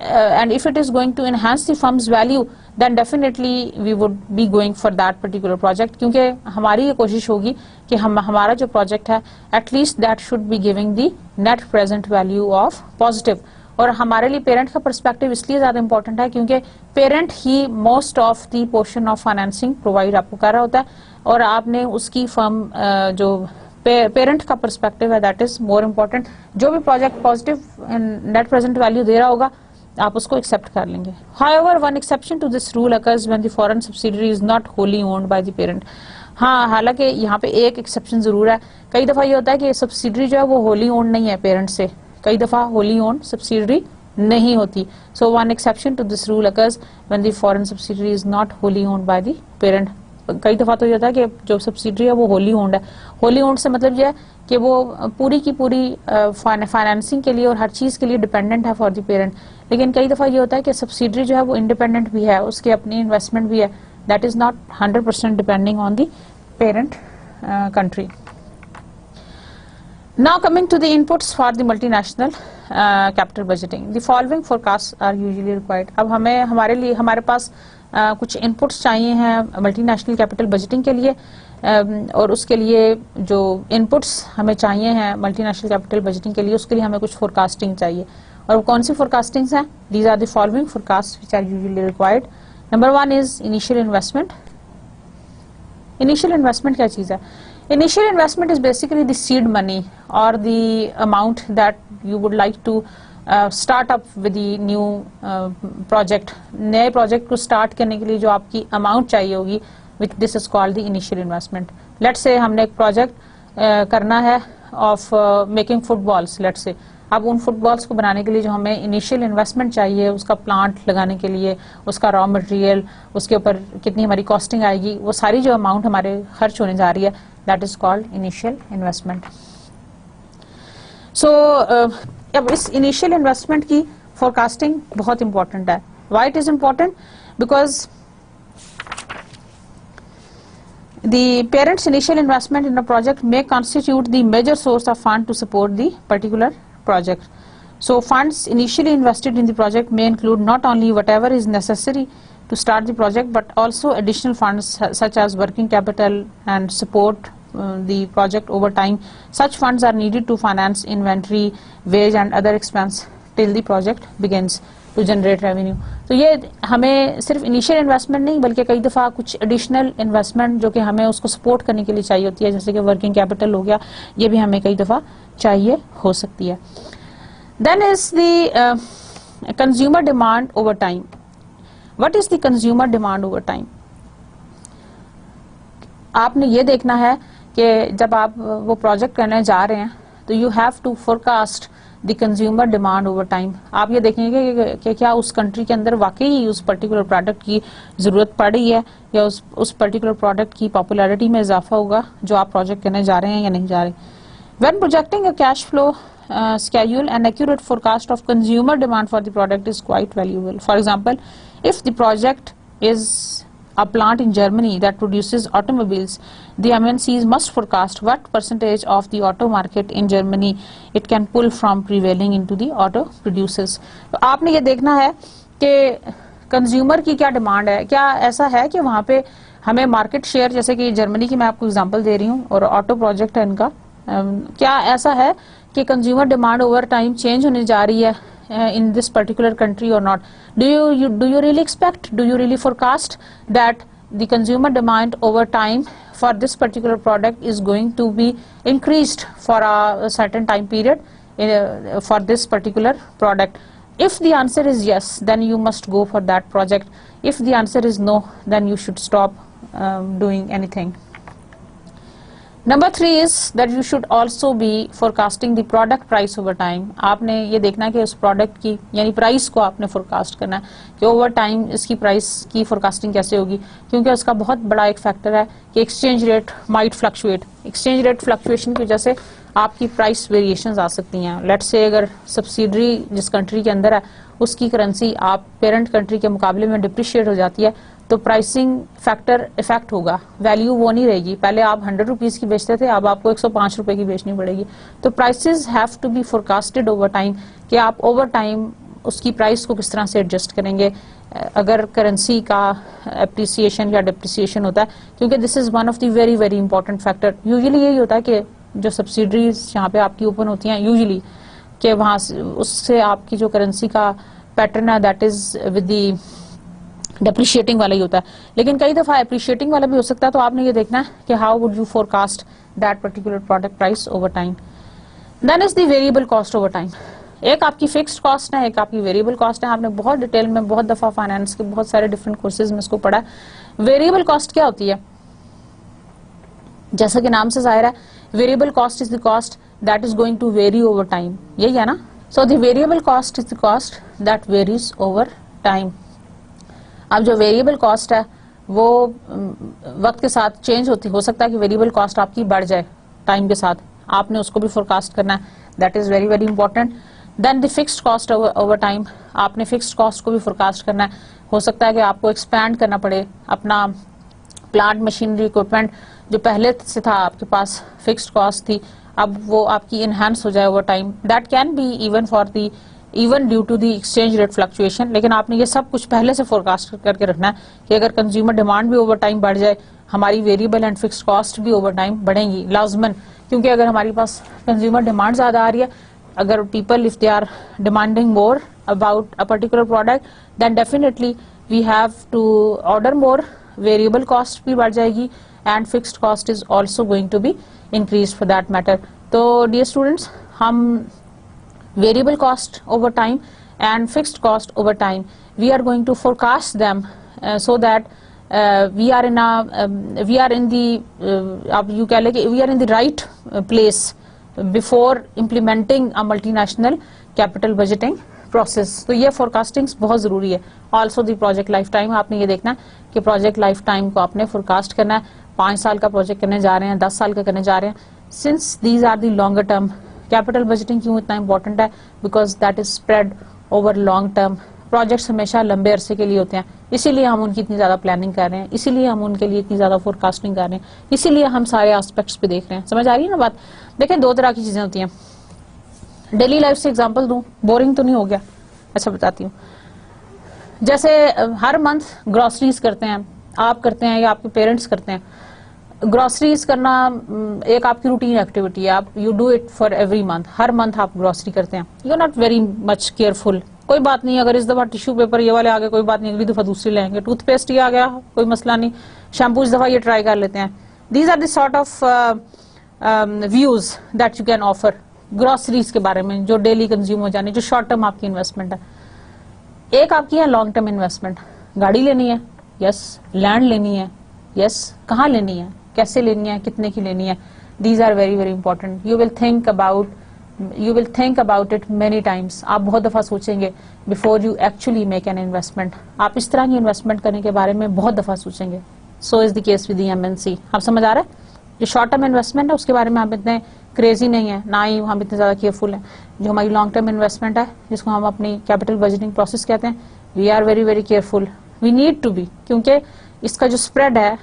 and if it is going to enhance the firm's value then definitely we would be going for that particular project, क्योंकि हमारी ये कोशिश होगी कि हमारा जो प्रोजेक्ट है at least that should be giving the net present value of positive. और हमारे लिए पेरेंट का पर्सपेक्टिव इसलिए ज्यादा इंपॉर्टेंट है क्योंकि parent he most of the portion of financing provide आपको कर रहा होता है, और आपने उसकी फर्म जो पेरेंट का पर्सपेक्टिव है दैट इज मोर इम्पोर्टेंट। जो भी project positive net present value दे रहा होगा आप उसको एक्सेप्ट कर लेंगे। However one exception to this rule occurs when the foreign subsidiary is not wholly owned by the parent. हाँ, हालांकि यहाँ पे एक एक्सेप्शन जरूर है। कई दफा ये होता है कि सब्सिडरी जो है वो होली ओन्ड नहीं है पेरेंट से, कई दफा होली ओन्ड सब्सिडरी नहीं होती। So one exception to this rule occurs when the foreign subsidiary is not wholly owned by the parent. कई दफा तो ये होता है कि जो सब्सिडरी है वो होली ओन्ड है। होली ओन्ड से मतलब ये है कि वो पूरी की पूरी फाइनेंसिंग के लिए और हर चीज के लिए डिपेंडेंट है फॉर द पेरेंट। लेकिन कई दफा ये होता है कि सब्सिडरी जो है वो इंडिपेंडेंट भी है, उसकी अपनी इन्वेस्टमेंट भी है, that is not 100% depending on the parent country. Now coming to the inputs for the multinational capital budgeting, the following forecasts are usually required। अब हमारे पास कुछ इनपुट्स चाहिए हैं मल्टीनेशनल कैपिटल बजटिंग के लिए, और उसके लिए जो इनपुट्स हमें चाहिए हैं मल्टीनेशनल कैपिटल बजटिंग के लिए उसके लिए हमें कुछ फोरकास्टिंग चाहिए। और वो कौन सी फोरकास्टिंग्स हैं? These are the following forecast which are usually required. Number 1 is initial investment. Initial investment क्या चीज है? Initial investment is basically the seed money or the amount that you would like to start up with the new project। नए project को start करने के लिए जो आपकी अमाउंट चाहिए होगी, which this is called the initial investment। Let's say हमने एक प्रोजेक्ट करना है of making footballs, let's say। अब उन फुटबॉल्स को बनाने के लिए जो हमें इनिशियल इन्वेस्टमेंट चाहिए, उसका प्लांट लगाने के लिए, उसका रॉ मटेरियल, उसके ऊपर कितनी हमारी कॉस्टिंग आएगी, वो सारी जो अमाउंट हमारे खर्च होने जा रही है that is called initial investment. सो अब इस इनिशियल इन्वेस्टमेंट की फोरकास्टिंग बहुत इंपॉर्टेंट है। Why it is important? Because the parent's initial investment in a project may constitute the major source of fund to support the particular project। So funds initially invested in the project may include not only whatever is necessary to start the project, but also additional funds such as working capital and support the project over time. Such funds are needed to finance inventory, wage and other expense till the project begins to generate revenue. तो ये हमें सिर्फ initial investment नहीं बल्कि कई दफ़ा कुछ additional investment जो कि हमें उसको सपोर्ट करने के लिए चाहिए होती है, जैसे कि वर्किंग कैपिटल हो गया, ये भी हमें कई दफ़ा चाहिए हो सकती है. Then is the consumer demand over time. What is the consumer demand over time? आपने ये देखना है कि जब आप वो प्रोजेक्ट करने जा रहे हैं तो you have to forecast the consumer demand over time. आप ये देखेंगे कि क्या उस कंट्री के अंदर वाकई उस पर्टिकुलर प्रोडक्ट की ज़रूरत पड़ रही है या उस पर्टिकुलर प्रोडक्ट की पॉपुलैरिटी में इजाफा होगा जो आप प्रोजेक्ट करने जा रहे हैं या नहीं जा रहे. When projecting a cash flow schedule, an accurate forecast of consumer demand for the product is quite valuable. For example, if the project is a plant in Germany that produces automobiles, the MNCs must forecast what percentage of the auto market in Germany it can pull from prevailing into the auto producers. तो आपने ये देखना है कि consumer की क्या demand है, क्या ऐसा है कि वहाँ पे हमें मार्केट शेयर, जैसे कि जर्मनी की मैं आपको एग्जांपल दे रही हूँ और ऑटो प्रोजेक्ट है इनका, क्या ऐसा है कि consumer demand over time change होने जा रही है in this particular country or not? Do you really expect, do you really forecast that the consumer demand over time for this particular product is going to be increased for a certain time period for this particular product? If the answer is yes, then you must go for that project. If the answer is no, then you should stop doing anything. Number 3 is that you should also be forecasting the product price over time. आपने ये देखना है कि उस product की यानी price को आपने फोरकास्ट करना है कि ओवर टाइम इसकी प्राइस की फोरकास्टिंग कैसे होगी, क्योंकि उसका बहुत बड़ा एक फैक्टर है कि exchange rate might fluctuate. Exchange rate fluctuation की वजह से आपकी प्राइस वेरिएशंस आ सकती हैं. लेट्स से अगर सब्सिडरी जिस कंट्री के अंदर है उसकी करेंसी आप पेरेंट कंट्री के मुकाबले में डिप्रिशिएट हो जाती है तो प्राइसिंग फैक्टर इफेक्ट होगा, वैल्यू वो नहीं रहेगी. पहले आप 100 रुपीज़ की बेचते थे, अब आपको 105 रुपए की बेचनी पड़ेगी. तो prices have to be forecasted over time कि आप ओवर टाइम उसकी प्राइस को किस तरह से एडजस्ट करेंगे अगर करेंसी का एप्रिसिएशन या डिप्रिसिएशन होता है, क्योंकि this is one of the very very important factor. Usually यही होता है कि जो सब्सिडरीज जहाँ पे आपकी ओपन होती हैं यूजुअली कि वहाँ उससे आपकी जो करेंसी का पैटर्न है that is with the depreciating वाला ही होता है, लेकिन कई दफा एप्रिशिएटिंग वाला भी हो सकता है. तो आपने ये देखना है कि how would you forecast that particular product price over time. Then is the variable cost over time. एक आपकी फिक्स्ड कॉस्ट है, एक आपकी वेरिएबल कॉस्ट है. आपने बहुत डिटेल में बहुत दफा फाइनेंस के बहुत सारे डिफरेंट कोर्सेज में इसको पढ़ा. वेरिएबल कॉस्ट क्या होती है? जैसा कि नाम से जाहिर है, variable cost is the cost that is going to vary over time. यही है ना? So the variable cost is the cost that varies over time. अब जो वेरिएबल कॉस्ट है वो वक्त के साथ चेंज होती हो सकता है कि वेरिएबल कॉस्ट आपकी बढ़ जाए टाइम के साथ, आपने उसको भी फोरकास्ट करना है. That is very very important. Then the fixed cost over time, आपने फिक्स्ड कॉस्ट को भी फोरकास्ट करना है. हो सकता है कि आपको एक्सपैंड करना पड़े अपना प्लांट मशीनरी इक्विपमेंट जो पहले से था आपके पास फिक्स्ड कॉस्ट थी, अब वो आपकी इनहेंस हो जाए over time. That can be even due to the exchange rate fluctuation. लेकिन आपने ये सब कुछ पहले से फोरकास्ट करके रखना है कि अगर कंज्यूमर डिमांड भी ओवर टाइम बढ़ जाए, हमारी वेरिएबल एंड फिक्स्ड कॉस्ट भी ओवर टाइम बढ़ेंगी लाजमन. क्योंकि अगर हमारे पास कंज्यूमर डिमांड ज्यादा आ रही है, अगर people if they are demanding more about a particular product, then definitely we have to order more. Variable cost भी बढ़ जाएगी and fixed cost is also going to be increase for that matter. तो dear students, हम variable cost over time and fixed cost over time, we are going to forecast them so that we are in the right place before implementing a multinational capital budgeting process. तो ये forecasting बहुत ज़रूरी है. Also the project lifetime, आपने ये देखना है कि project lifetime को आपने forecast करना है. 5 साल का project करने जा रहे हैं, 10 साल का करने जा रहे हैं. Since these are the longer term, capital budgeting क्यों इतना इंपॉर्टेंट है? Because that is spread over long term. Projects हमेशा लंबे अरसे के लिए होते हैं, इसीलिए हम उनकी इतनी ज्यादा प्लानिंग कर रहे हैं, इसीलिए हम उनके लिए इतनी ज्यादा फोरकास्टिंग कर रहे हैं, इसीलिए हम सारे एस्पेक्ट्स पे देख रहे हैं. समझ आ रही है ना बात? देखें, 2 तरह की चीजें होती हैं. डेली लाइफ से एग्जांपल दूं, बोरिंग तो नहीं हो गया? अच्छा बताती हूँ। जैसे हर मंथ ग्रोसरीज करते हैं, आप करते हैं या आपके पेरेंट्स करते हैं। ग्रोसरीज करना एक आपकी रूटीन एक्टिविटी है, आप you do it for every month, हर मंथ आप ग्रोसरी करते हैं। You are not very much careful, कोई बात नहीं, अगर इस दफा टिश्यू पेपर ये वाले आ गए कोई बात नहीं, अगली दफा दूसरी लेंगे। टूथपेस्ट ये आ गया कोई मसला नहीं, शैम्पू इस दफा ये ट्राई कर लेते हैं। These are the sort of views that you can offer groceries के बारे में, जो डेली कंज्यूम हो जाने, जो शॉर्ट टर्म आपकी इन्वेस्टमेंट है। एक आपकी है लॉन्ग टर्म इन्वेस्टमेंट, गाड़ी लेनी है, यस, लैंड लेनी है, यस, कहाँ लेनी है, कैसे लेनी है, कितने की लेनी है। These are very very important. You will think about it many times. आप बहुत दफा सोचेंगे before you actually make an investment. आप इस तरह की इन्वेस्टमेंट करने के बारे में बहुत दफा सोचेंगे। So is the case with the MNC. आप समझ आ रहा है? जो शॉर्ट टर्म इन्वेस्टमेंट है उसके बारे में हम इतने क्रेजी नहीं है, ना ही हम इतने ज्यादा केयरफुल हैं। जो हमारी लॉन्ग टर्म इन्वेस्टमेंट है, जिसको हम अपनी कैपिटल बजटिंग प्रोसेस कहते हैं, we are very very careful, we need to be, क्योंकि इसका जो स्प्रेड है,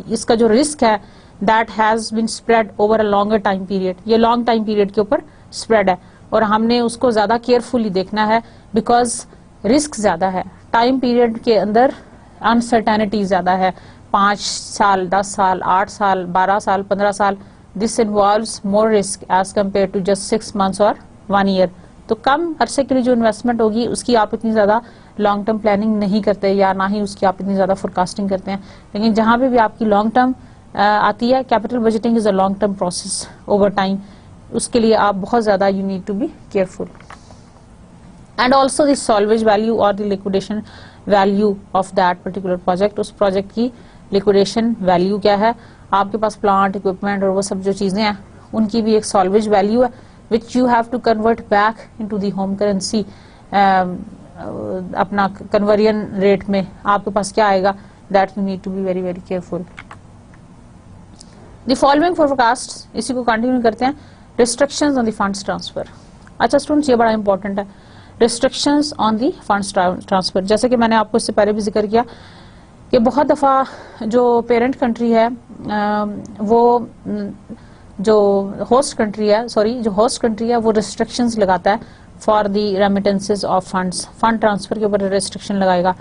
इसका जो रिस्क है, that has been spread over a longer time period. ये लॉन्ग टाइम पीरियड के ऊपर स्प्रेड है और हमने उसको ज्यादा केयरफुली देखना है, बिकॉज रिस्क ज्यादा है। टाइम पीरियड के अंदर अनसर्टेनिटी ज्यादा है, 5 साल, 10 साल, 8 साल, 12 साल, 15 साल। This involves more risk as compare to just 6 months और 1 year। तो कम अरसे के लिए जो इन्वेस्टमेंट होगी उसकी आप इतनी ज्यादा लॉन्ग टर्म प्लानिंग नहीं करते, या ना ही उसकी आप इतनी ज्यादा फोरकास्टिंग करते हैं। लेकिन जहां पे भी आपकी लॉन्ग टर्म आती है, capital budgeting is a long term process over time, उसके लिए आप बहुत ज्यादा you need to be careful. And also the salvage value और the liquidation value of that particular project. उस प्रोजेक्ट की लिक्विडेशन वैल्यू क्या है, आपके पास प्लांट, इक्विपमेंट और वो सब जो चीजें हैं उनकी भी एक सॉल्वेज वैल्यू है, which you have to convert back into the home currency. अपना कन्वर्जन रेट में आपके पास क्या आएगा, that you need to be very very careful. The following forecast, इसी को कंटिन्यू करते हैं। Restrictions on the funds transfer. अच्छा स्टूडेंट्स, ये बड़ा इंपॉर्टेंट है, restrictions on the funds transfer. जैसे कि मैंने आपको इससे पहले भी जिक्र किया कि बहुत दफा जो पेरेंट कंट्री है, वो जो होस्ट कंट्री है, जो होस्ट कंट्री है वो रिस्ट्रिक्शंस लगाता है for the remittances of funds. Fund transfer के ऊपर रिस्ट्रिक्शन लगाएगा।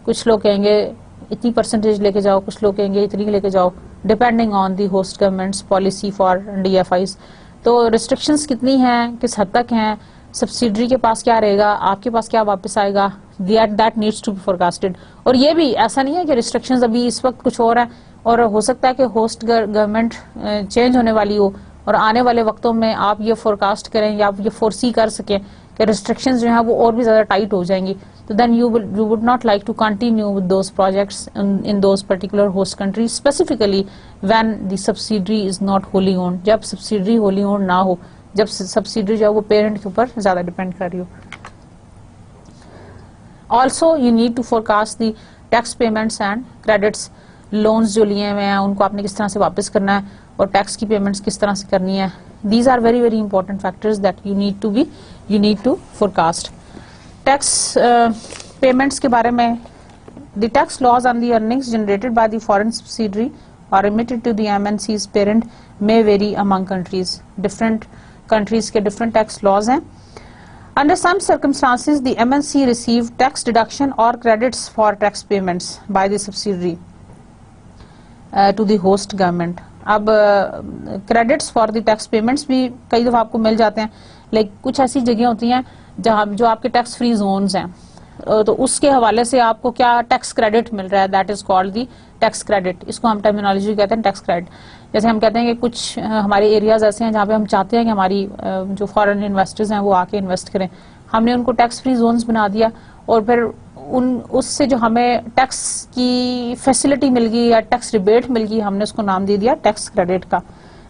कुछ लोग कहेंगे इतनी परसेंटेज लेके जाओ, कुछ लोग कहेंगे इतनी लेके जाओ, depending on the host governments policy for DFIs। तो रिस्ट्रिक्शंस कितनी हैं, किस हद तक हैं, सब्सिडरी के पास क्या रहेगा, आपके पास क्या वापस आएगा, that needs to be forecasted. और ये भी ऐसा नहीं है कि रिस्ट्रिक्शंस अभी इस वक्त कुछ और है, और हो सकता है कि होस्ट गवर्नमेंट चेंज होने वाली हो और आने वाले वक्तों में आप ये फोरकास्ट करें या आप ये फोरसी कर सकें कि रिस्ट्रिक्शंस जो है वो और भी ज्यादा टाइट हो जाएंगी। तो then you would not like to continue with those projects in those particular host countries, specifically when the subsidiary is not wholly owned. जब सब्सिडरी होली ओन्ड ना हो, जब सब्सिडरी जो है वो पेरेंट के ऊपर ज्यादा डिपेंड कर रही हो। Also you need to forecast the tax payments and credits. Loans जो लिए हुए हैं उनको आपने किस तरह से वापस करना है और टैक्स की पेमेंट्स किस तरह से करनी है। These are very very important factors that you need to forecast. Tax payments के बारे में, the tax laws on the earnings generated by the foreign subsidiary और remitted to the MNC's parent may vary among countries. Different countries के different tax laws हैं। Under some circumstances, the MNC receive tax deduction or credits for tax payments by the subsidiary to the host government. अब credits for the tax payments भी कई दफा आपको मिल जाते हैं, like कुछ ऐसी जगह होती हैं जहाँ जो आपके टैक्स फ्री जोन्स हैं, तो उसके हवाले से आपको क्या टैक्स क्रेडिट मिल रहा है, that is called the tax credit. इसको हम टर्मिनोलॉजी कहते हैं टैक्स क्रेडिट। जैसे हम कहते हैं कि कुछ हमारे एरियाज ऐसे हैं जहाँ पे हम चाहते हैं कि हमारी जो फॉरेन इन्वेस्टर्स हैं वो आके इन्वेस्ट करें, हमने उनको टैक्स फ्री जोन्स बना दिया और फिर उससे जो हमें टैक्स की फैसिलिटी मिल गई या टैक्स रिबेट मिल गई, हमने उसको नाम दे दिया टैक्स क्रेडिट का।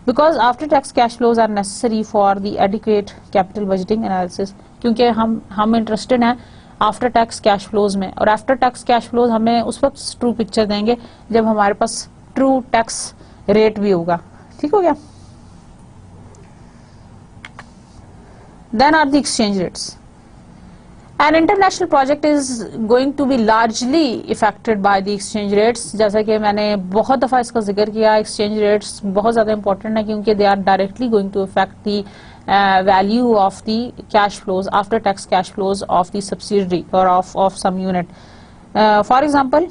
Because after tax cash flows are necessary for the adequate capital budgeting analysis, क्योंकि हम इंटरेस्टेड हैं आफ्टर टैक्स कैश फ्लोज में, और आफ्टर टैक्स कैश फ्लोज हमें उस वक्त ट्रू पिक्चर देंगे जब हमारे पास ट्रू टैक्स रेट भी होगा। ठीक हो गया। Then are the exchange rates. An international project is going to be largely affected by the exchange rates. जैसा कि मैंने बहुत दफ़ा इसका जिक्र किया, exchange rates बहुत ज़्यादा important है क्योंकि they are directly going to affect the value of the cash flows, after tax cash flows of the subsidiary or of some unit. For example,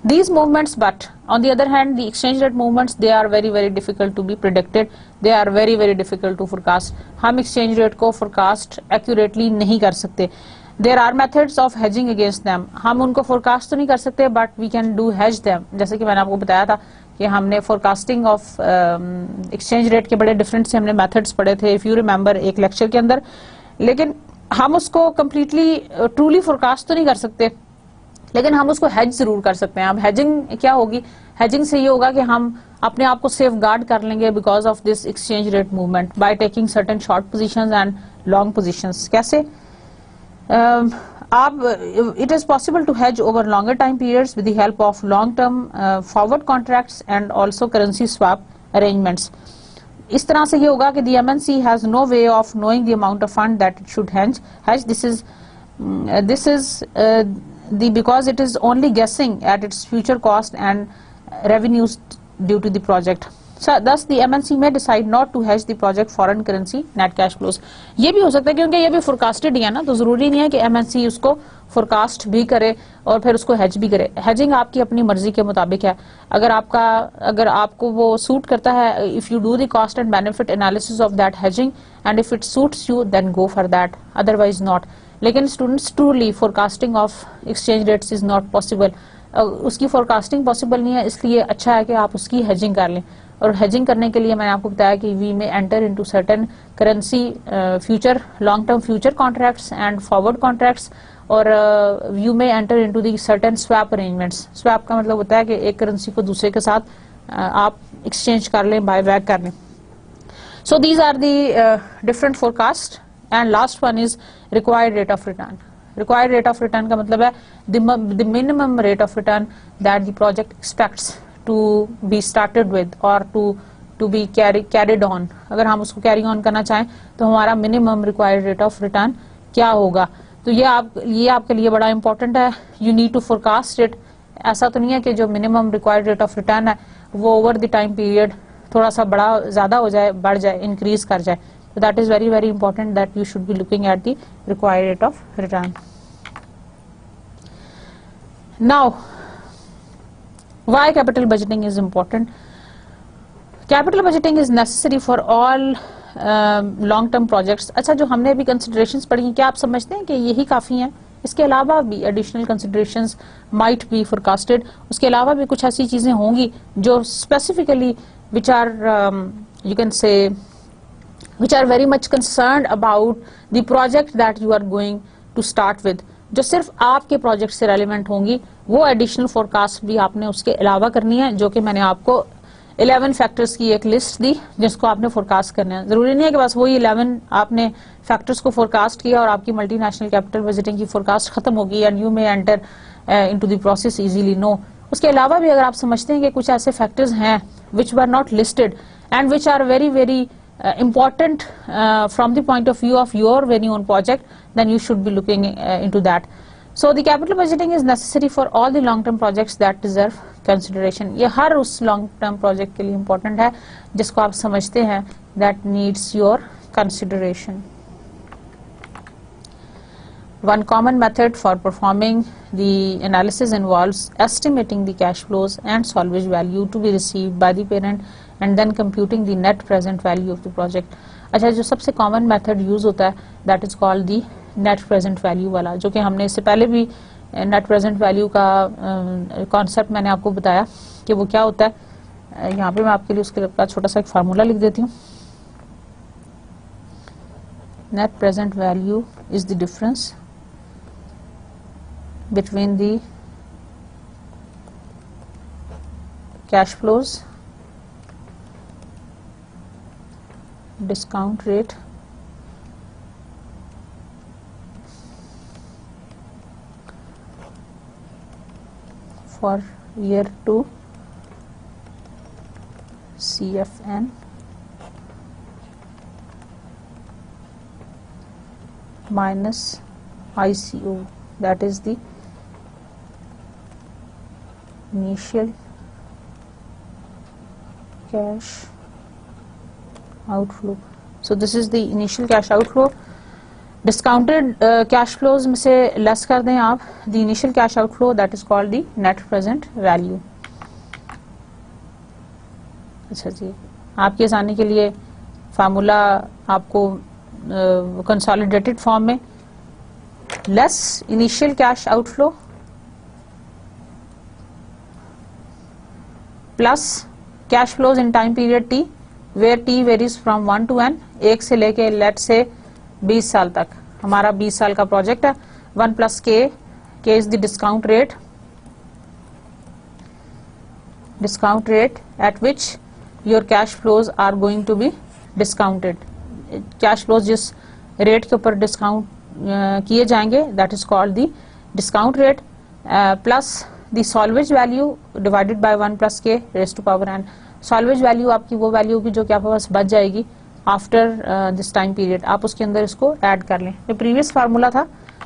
these movements, but on the other hand the exchange rate movements, they are very very difficult to be predicted, they are very very difficult to forecast. हम exchange rate को forecast accurately नहीं कर सकते. There are methods of hedging against them. हम उनको forecast तो नहीं कर सकते but we can do hedge them. जैसे कि मैंने आपको बताया था कि हमने forecasting of exchange rate के बड़े different से हमने methods पढ़े थे if you remember एक lecture के अंदर, लेकिन हम उसको completely truly forecast तो नहीं कर सकते, लेकिन हम उसको हेज जरूर कर सकते हैं. अब हेजिंग क्या होगी? हेजिंग से ये होगा कि हम अपने आप को सेफ गार्ड कर लेंगे because of this exchange rate movement by taking certain short positions and long positions. कैसे? आप it is possible to hedge over longer time periods with the help of long term forward contracts and also currency swap arrangements. इस तरह से ये होगा कि the MNC has no way of knowing the amount of fund that it should hedge. This is because it is only guessing at its future cost and revenues due to the project. So thus the MNC may decide not to hedge the project foreign currency net cash flows. ये भी हो सकता है क्योंकि ये भी forecasted ही है ना, तो जरूरी नहीं है कि MNC उसको forecast भी करे और फिर उसको hedge भी करे. Hedging आपकी अपनी मर्जी के मुताबिक है. अगर आपको वो सूट करता है, if you do the cost and benefit analysis of that hedging and if it suits you then go for that, otherwise not. लेकिन students truly forecasting of exchange rates is not possible. उसकी forecasting possible नहीं है, इसलिए अच्छा है कि आप उसकी हेजिंग कर लें. और हेजिंग करने के लिए मैंने आपको बताया कि वी में enter into certain currency future long term future contracts and forward contracts, और यू में enter into the certain swap arrangements. Swap का मतलब होता है कि एक करेंसी को दूसरे के साथ आप एक्सचेंज कर लें, बाय बैक कर लें. So these are the different forecast. And last one is required rate of return. Required rate of return का मतलब है the minimum rate of return that the project expects to be started with or to be carried on. अगर हम उसको carry on करना चाहें तो हमारा minimum required rate of return क्या होगा. तो ये आपके लिए बड़ा important है. You need to forecast it. ऐसा तो नहीं है कि जो minimum required rate of return है वो over the time period थोड़ा सा ज़्यादा हो जाए, बढ़ जाए, increase कर जाए. So that is very very important that you should be looking at the required rate of return. Now, why capital budgeting is important? Capital budgeting is necessary for all long term projects. अच्छा, जो हमने अभी considerations पढ़ी हैं, क्या आप समझते हैं कि यही काफ़ी हैं? इसके अलावा भी additional considerations might be forecasted. उसके अलावा भी कुछ ऐसी चीज़ें होंगी जो specifically which are you can say which are very much concerned about the project that you are going to start with, जो सिर्फ आपके प्रोजेक्ट से रेलिवेंट होंगी. वो एडिशनल फोरकास्ट भी आपने उसके अलावा करनी है, जो कि मैंने आपको 11 फैक्टर्स की एक लिस्ट दी जिसको आपने फोरकास्ट करना है. जरूरी नहीं है कि बस वही 11 आपने फैक्टर्स को फोरकास्ट किया और आपकी मल्टीनेशनल कैपिटल बजटिंग की फोरकास्ट खत्म होगी and you may enter into the process easily. No, उसके अलावा भी अगर आप समझते हैं कि कुछ ऐसे फैक्टर्स हैं which were not listed and which are very very important from the point of view of your very own project, then you should be looking into that. So the capital budgeting is necessary for all the long term projects that deserve consideration. ये हर उस long term project के लिए important है जिसको आप समझते हैं that needs your consideration. One common method for performing the analysis involves estimating the cash flows and salvage value to be received by the parent and then computing the net present value of the project. अच्छा, जो सबसे common method use होता है that is called the net present value वाला, जो कि हमने इससे पहले भी net present value का concept मैंने आपको बताया कि वो क्या होता है. यहाँ पे मैं आपके लिए उसके लिए छोटा सा एक फार्मूला लिख देती हूँ. Net present value is the difference between the cash flows, discount rate, for year 2 CFN minus ICO, that is the initial cash outflow. So this is the initial cash outflow. Discounted cash flows में से less कर दें आप the initial cash outflow, that is called the net present value. अच्छा जी, आपके आसानी के लिए फार्मूला आपको कंसोलिडेटेड फॉर्म में less initial cash outflow plus cash flows in time period t where t varies from 1 to n, 1 से लेके late से 20 साल तक. हमारा 20 साल का प्रोजेक्ट है. 1 plus k is the discount rate at which your cash flows are going to be discounted. Cash flows जिस रेट के ऊपर डिस्काउंट किए जाएंगे that is called the discount rate plus the salvage value divided by 1 plus k raise to power n. Salvage value आपकी वो value होगी जो कि आपके पास बच जाएगी आफ्टर दिस टाइम पीरियड. आप उसके अंदर इसको ऐड कर लें. जो प्रीवियस फार्मूला था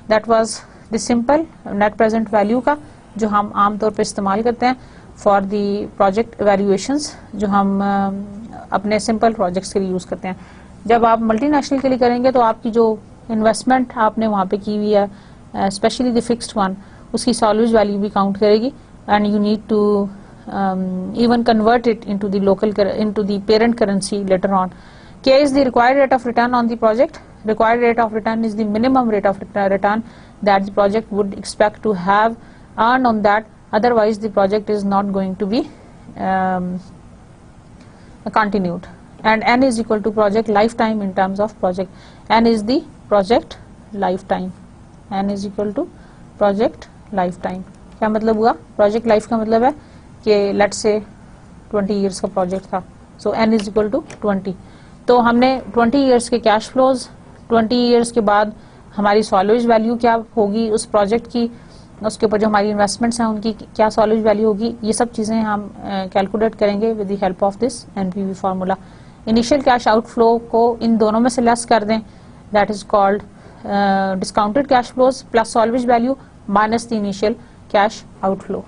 that was the simple net present value का, जो हम आमतौर पे इस्तेमाल करते हैं फॉर द प्रोजेक्ट वैल्यूएशंस, जो हम अपने सिंपल प्रोजेक्ट्स के लिए यूज करते हैं. जब आप मल्टीनेशनल के लिए करेंगे तो आपकी जो इन्वेस्टमेंट आपने वहाँ पे की हुई है स्पेशली द फिक्स्ड वन, उसकी सॉल्वेज वैल्यू भी काउंट करेगी and you need to even convert it into the parent currency later on. K is the required rate of return on the project. Required rate of return is the minimum rate of return that the project would expect to have earned on that, otherwise the project is not going to be continued. And n is equal to project lifetime in terms of project. N is the project lifetime. N is equal to project lifetime. क्या मतलब हुआ? Project life का मतलब है कि let's say 20 years का project था, सो n is equal to 20. तो हमने 20 इयर्स के कैश फ्लोज, 20 इयर्स के बाद हमारी सॉल्वेज वैल्यू क्या होगी उस प्रोजेक्ट की, उसके ऊपर जो हमारी इन्वेस्टमेंट्स हैं उनकी क्या सॉल्वेज वैल्यू होगी, ये सब चीज़ें हम कैलकुलेट करेंगे with the help of this NPV formula. Initial cash outflow को इन दोनों में से लेस कर दें, that is called discounted cash flows plus salvage value minus the initial cash outflow.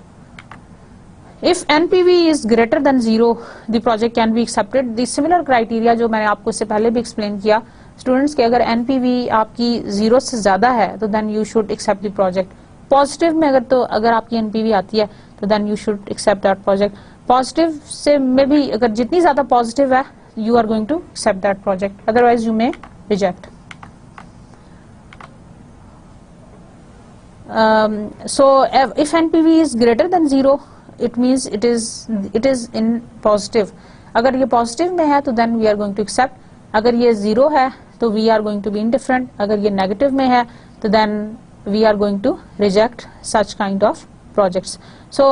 If NPV is greater than 0, the project can be accepted. The similar criteria जो मैंने आपको इससे पहले भी एक्सप्लेन किया स्टूडेंट्स के, अगर NPV आपकी 0 से ज्यादा है तो then you should accept the project. Positive में अगर आपकी NPV आती है तो then you should accept that project. Positive से में भी अगर जितनी ज्यादा पॉजिटिव है you are going to accept that project, otherwise you may reject. So if NPV is greater than 0, it means it is in positive. अगर ये positive में है तो then we are going to accept. अगर ये 0 है तो we are going to be indifferent. अगर ये नेगेटिव में है तो then we are going to reject such kind of projects. So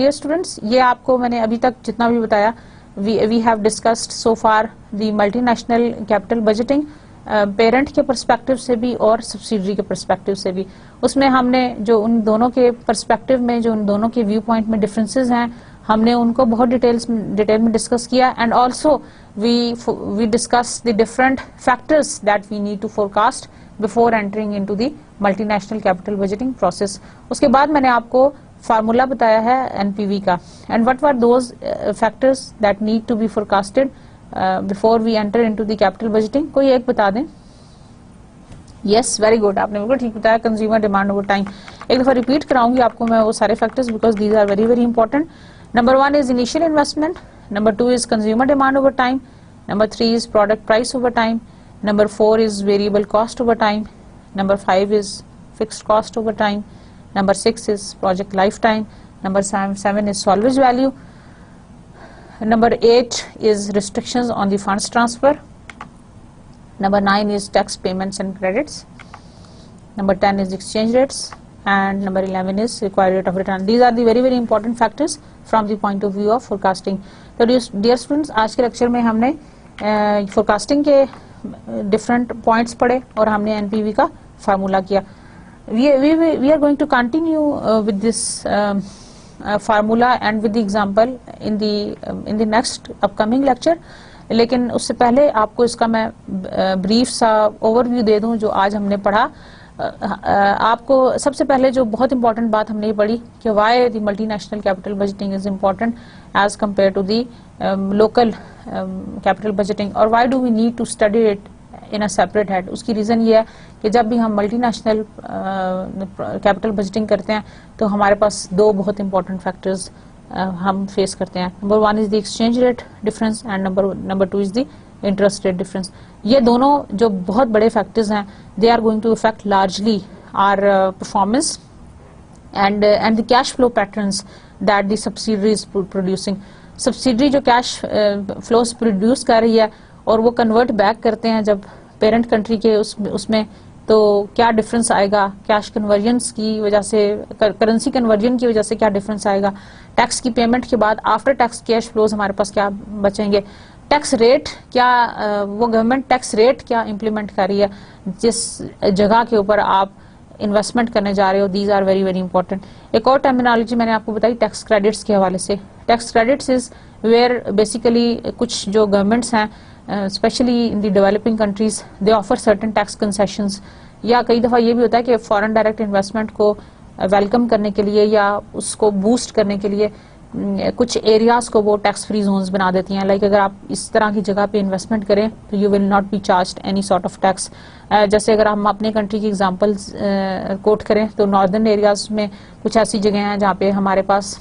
dear students, ये आपको मैंने अभी तक जितना भी बताया, we have discussed so far the multinational capital budgeting, parent के पर्सपेक्टिव से भी और सब्सिडरी के पर्सपेक्टिव से भी. उसमें हमने जो उन दोनों के पर्सपेक्टिव में, जो उन दोनों के व्यू पॉइंट में डिफरेंसेस हैं, हमने उनको बहुत डिटेल में डिस्कस किया. And also we discuss the different factors that we need to forecast before entering into the multinational capital budgeting process. उसके बाद मैंने आपको फार्मूला बताया है NPV का, and what were those factors that need to be forecasted before we enter into the capital budgeting. कोई एक बता दें. यस, वेरी गुड, आपने बिल्कुल ठीक बताया. Consumer demand over time. एक दफा रिपीट कराऊंगी आपको मैं वो सारे factors because these are very very important. Number 1 is initial investment, number 2 is consumer demand over time, number 3 is product price over time, number 4 is variable cost over time, number 5 is fixed cost over time, number 6 is project life time, number 7 is salvage value, number 8 is restrictions on the funds transfer, number 9 is tax payments and credits, number 10 is exchange rates, and number 11 is required rate of return. These are the very very important factors from the point of view of forecasting. So dear students, आज के lecture में हमने forecasting के different points पढ़े और हमने NPV का formula किया. We are going to continue with this formula and with the example in the next upcoming lecture. लेकिन उससे पहले आपको इसका मैं ब्रीफ सा ओवरव्यू दे दूं जो आज हमने पढ़ा। आपको सबसे पहले जो बहुत इंपॉर्टेंट बात हमने ये पढ़ी कि why the multinational capital budgeting is important as compare to the local capital budgeting, और why do we need to study it in a separate head. उसकी रीज़न ये है कि जब भी हम मल्टीनेशनल कैपिटल बजटिंग करते हैं तो हमारे पास दो बहुत इंपॉर्टेंट फैक्टर्स हम फेस करते हैं। Number one is the exchange rate difference and number two is the interest rate difference. ये दोनों जो बहुत बड़े फैक्टर्स हैं, they are going to affect largely our performance and the cash flow patterns that the subsidiary is producing. Subsidiary जो cash flows produce कर रही है और वो कन्वर्ट बैक करते हैं जब पेरेंट कंट्री के उसमें, तो क्या डिफरेंस आएगा कैश कन्वर्जन की वजह से, करेंसी कन्वर्जन की वजह से क्या डिफरेंस आएगा, टैक्स की पेमेंट के बाद आफ्टर टैक्स कैश फ्लोज हमारे पास क्या बचेंगे, टैक्स रेट क्या, वो गवर्नमेंट टैक्स रेट क्या इम्प्लीमेंट कर रही है जिस जगह के ऊपर आप इन्वेस्टमेंट करने जा रहे हो। These are very very important. एक और टर्मिनोलॉजी मैंने आपको बताई टैक्स क्रेडिट्स के हवाले से। Tax credits is where basically कुछ जो गवर्नमेंट्स हैं specially in the developing countries they offer certain tax concessions, या कई दफ़ा ये भी होता है कि फॉरेन डायरेक्ट इन्वेस्टमेंट को वेलकम करने के लिए या उसको बूस्ट करने के लिए कुछ एरियाज को वो टैक्स फ्री जोन्स बना देती हैं। लाइक अगर आप इस तरह की जगह पे इन्वेस्टमेंट करें तो you will not be charged any sort of tax. जैसे अगर हम अपने कंट्री की एग्जांपल्स कोट करें तो नॉर्दर्न एरियाज में कुछ ऐसी जगह हैं जहाँ पे हमारे पास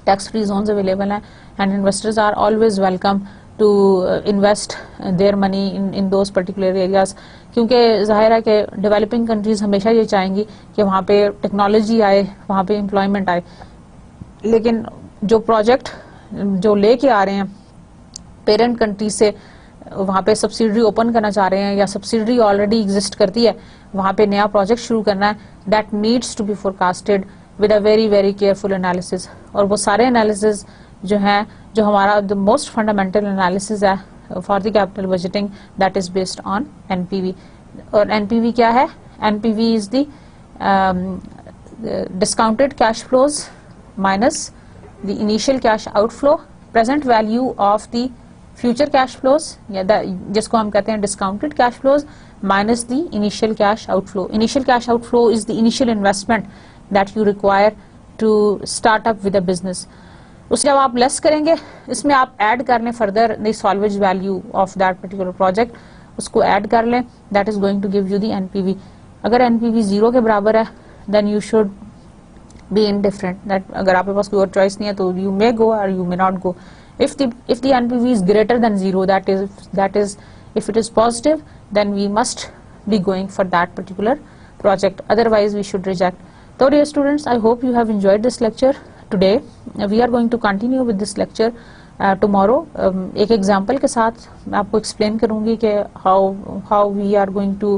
टैक्स फ्री जोन्स अवेलेबल हैं and investors are always welcome to invest their money in those particular areas, क्योंकि जाहिर है कि डेवलपिंग कंट्रीज हमेशा ये चाहेंगी कि वहाँ पे टेक्नोलॉजी आए, वहाँ पे एम्प्लॉयमेंट आए। लेकिन जो प्रोजेक्ट जो लेके आ रहे हैं पेरेंट कंट्री से, वहाँ पे सब्सिडरी ओपन करना चाह रहे हैं या सब्सिडरी ऑलरेडी एग्जिस्ट करती है, वहाँ पे नया प्रोजेक्ट शुरू करना है, that needs to be forecasted with a very very careful analysis. और वो सारे एनालिसिस जो हैं, जो हमारा द मोस्ट फंडामेंटल एनालिसिस है for the capital budgeting, that is based on NPV. और एनपीवी क्या है? NPV is the discounted cash flows minus the initial cash outflow, present value of the future cash flows, या जिसको हम कहते हैं discounted cash flows, minus the initial cash outflow. Initial cash outflow is the initial investment that you require to start up with a business. उसके जब आप less करेंगे, इसमें आप ऐड कर लें further the salvage value of that particular project, उसको add कर लें, that is going to give you the NPV. अगर NPV 0 के बराबर है then you should be indifferent, that अगर आपके पास कोई और चॉइस नहीं है तो you may go or you may not go. If the NPV is greater than 0, that is if it is positive, then we must be going for that particular project, otherwise we should reject. So dear students, I hope you have enjoyed this lecture today. We are going to continue with this lecture tomorrow. एक example के साथ मैं आपको explain करूंगी कि how we are going to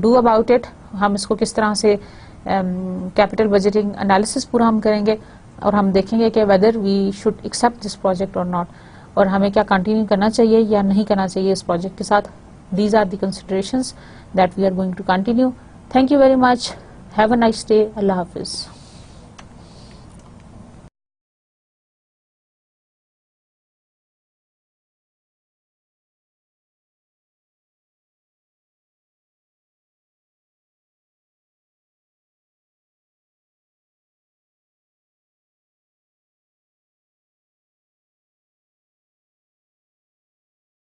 do about it, हम इसको किस तरह से कैपिटल बजटिंग एनालिसिस पूरा हम करेंगे और हम देखेंगे कि whether we should accept this project और नॉट, और हमें क्या कंटिन्यू करना चाहिए या नहीं करना चाहिए इस प्रोजेक्ट के साथ। These are the considerations that we are going to continue. Thank you very much, have a nice day, अल्लाह हाफिज।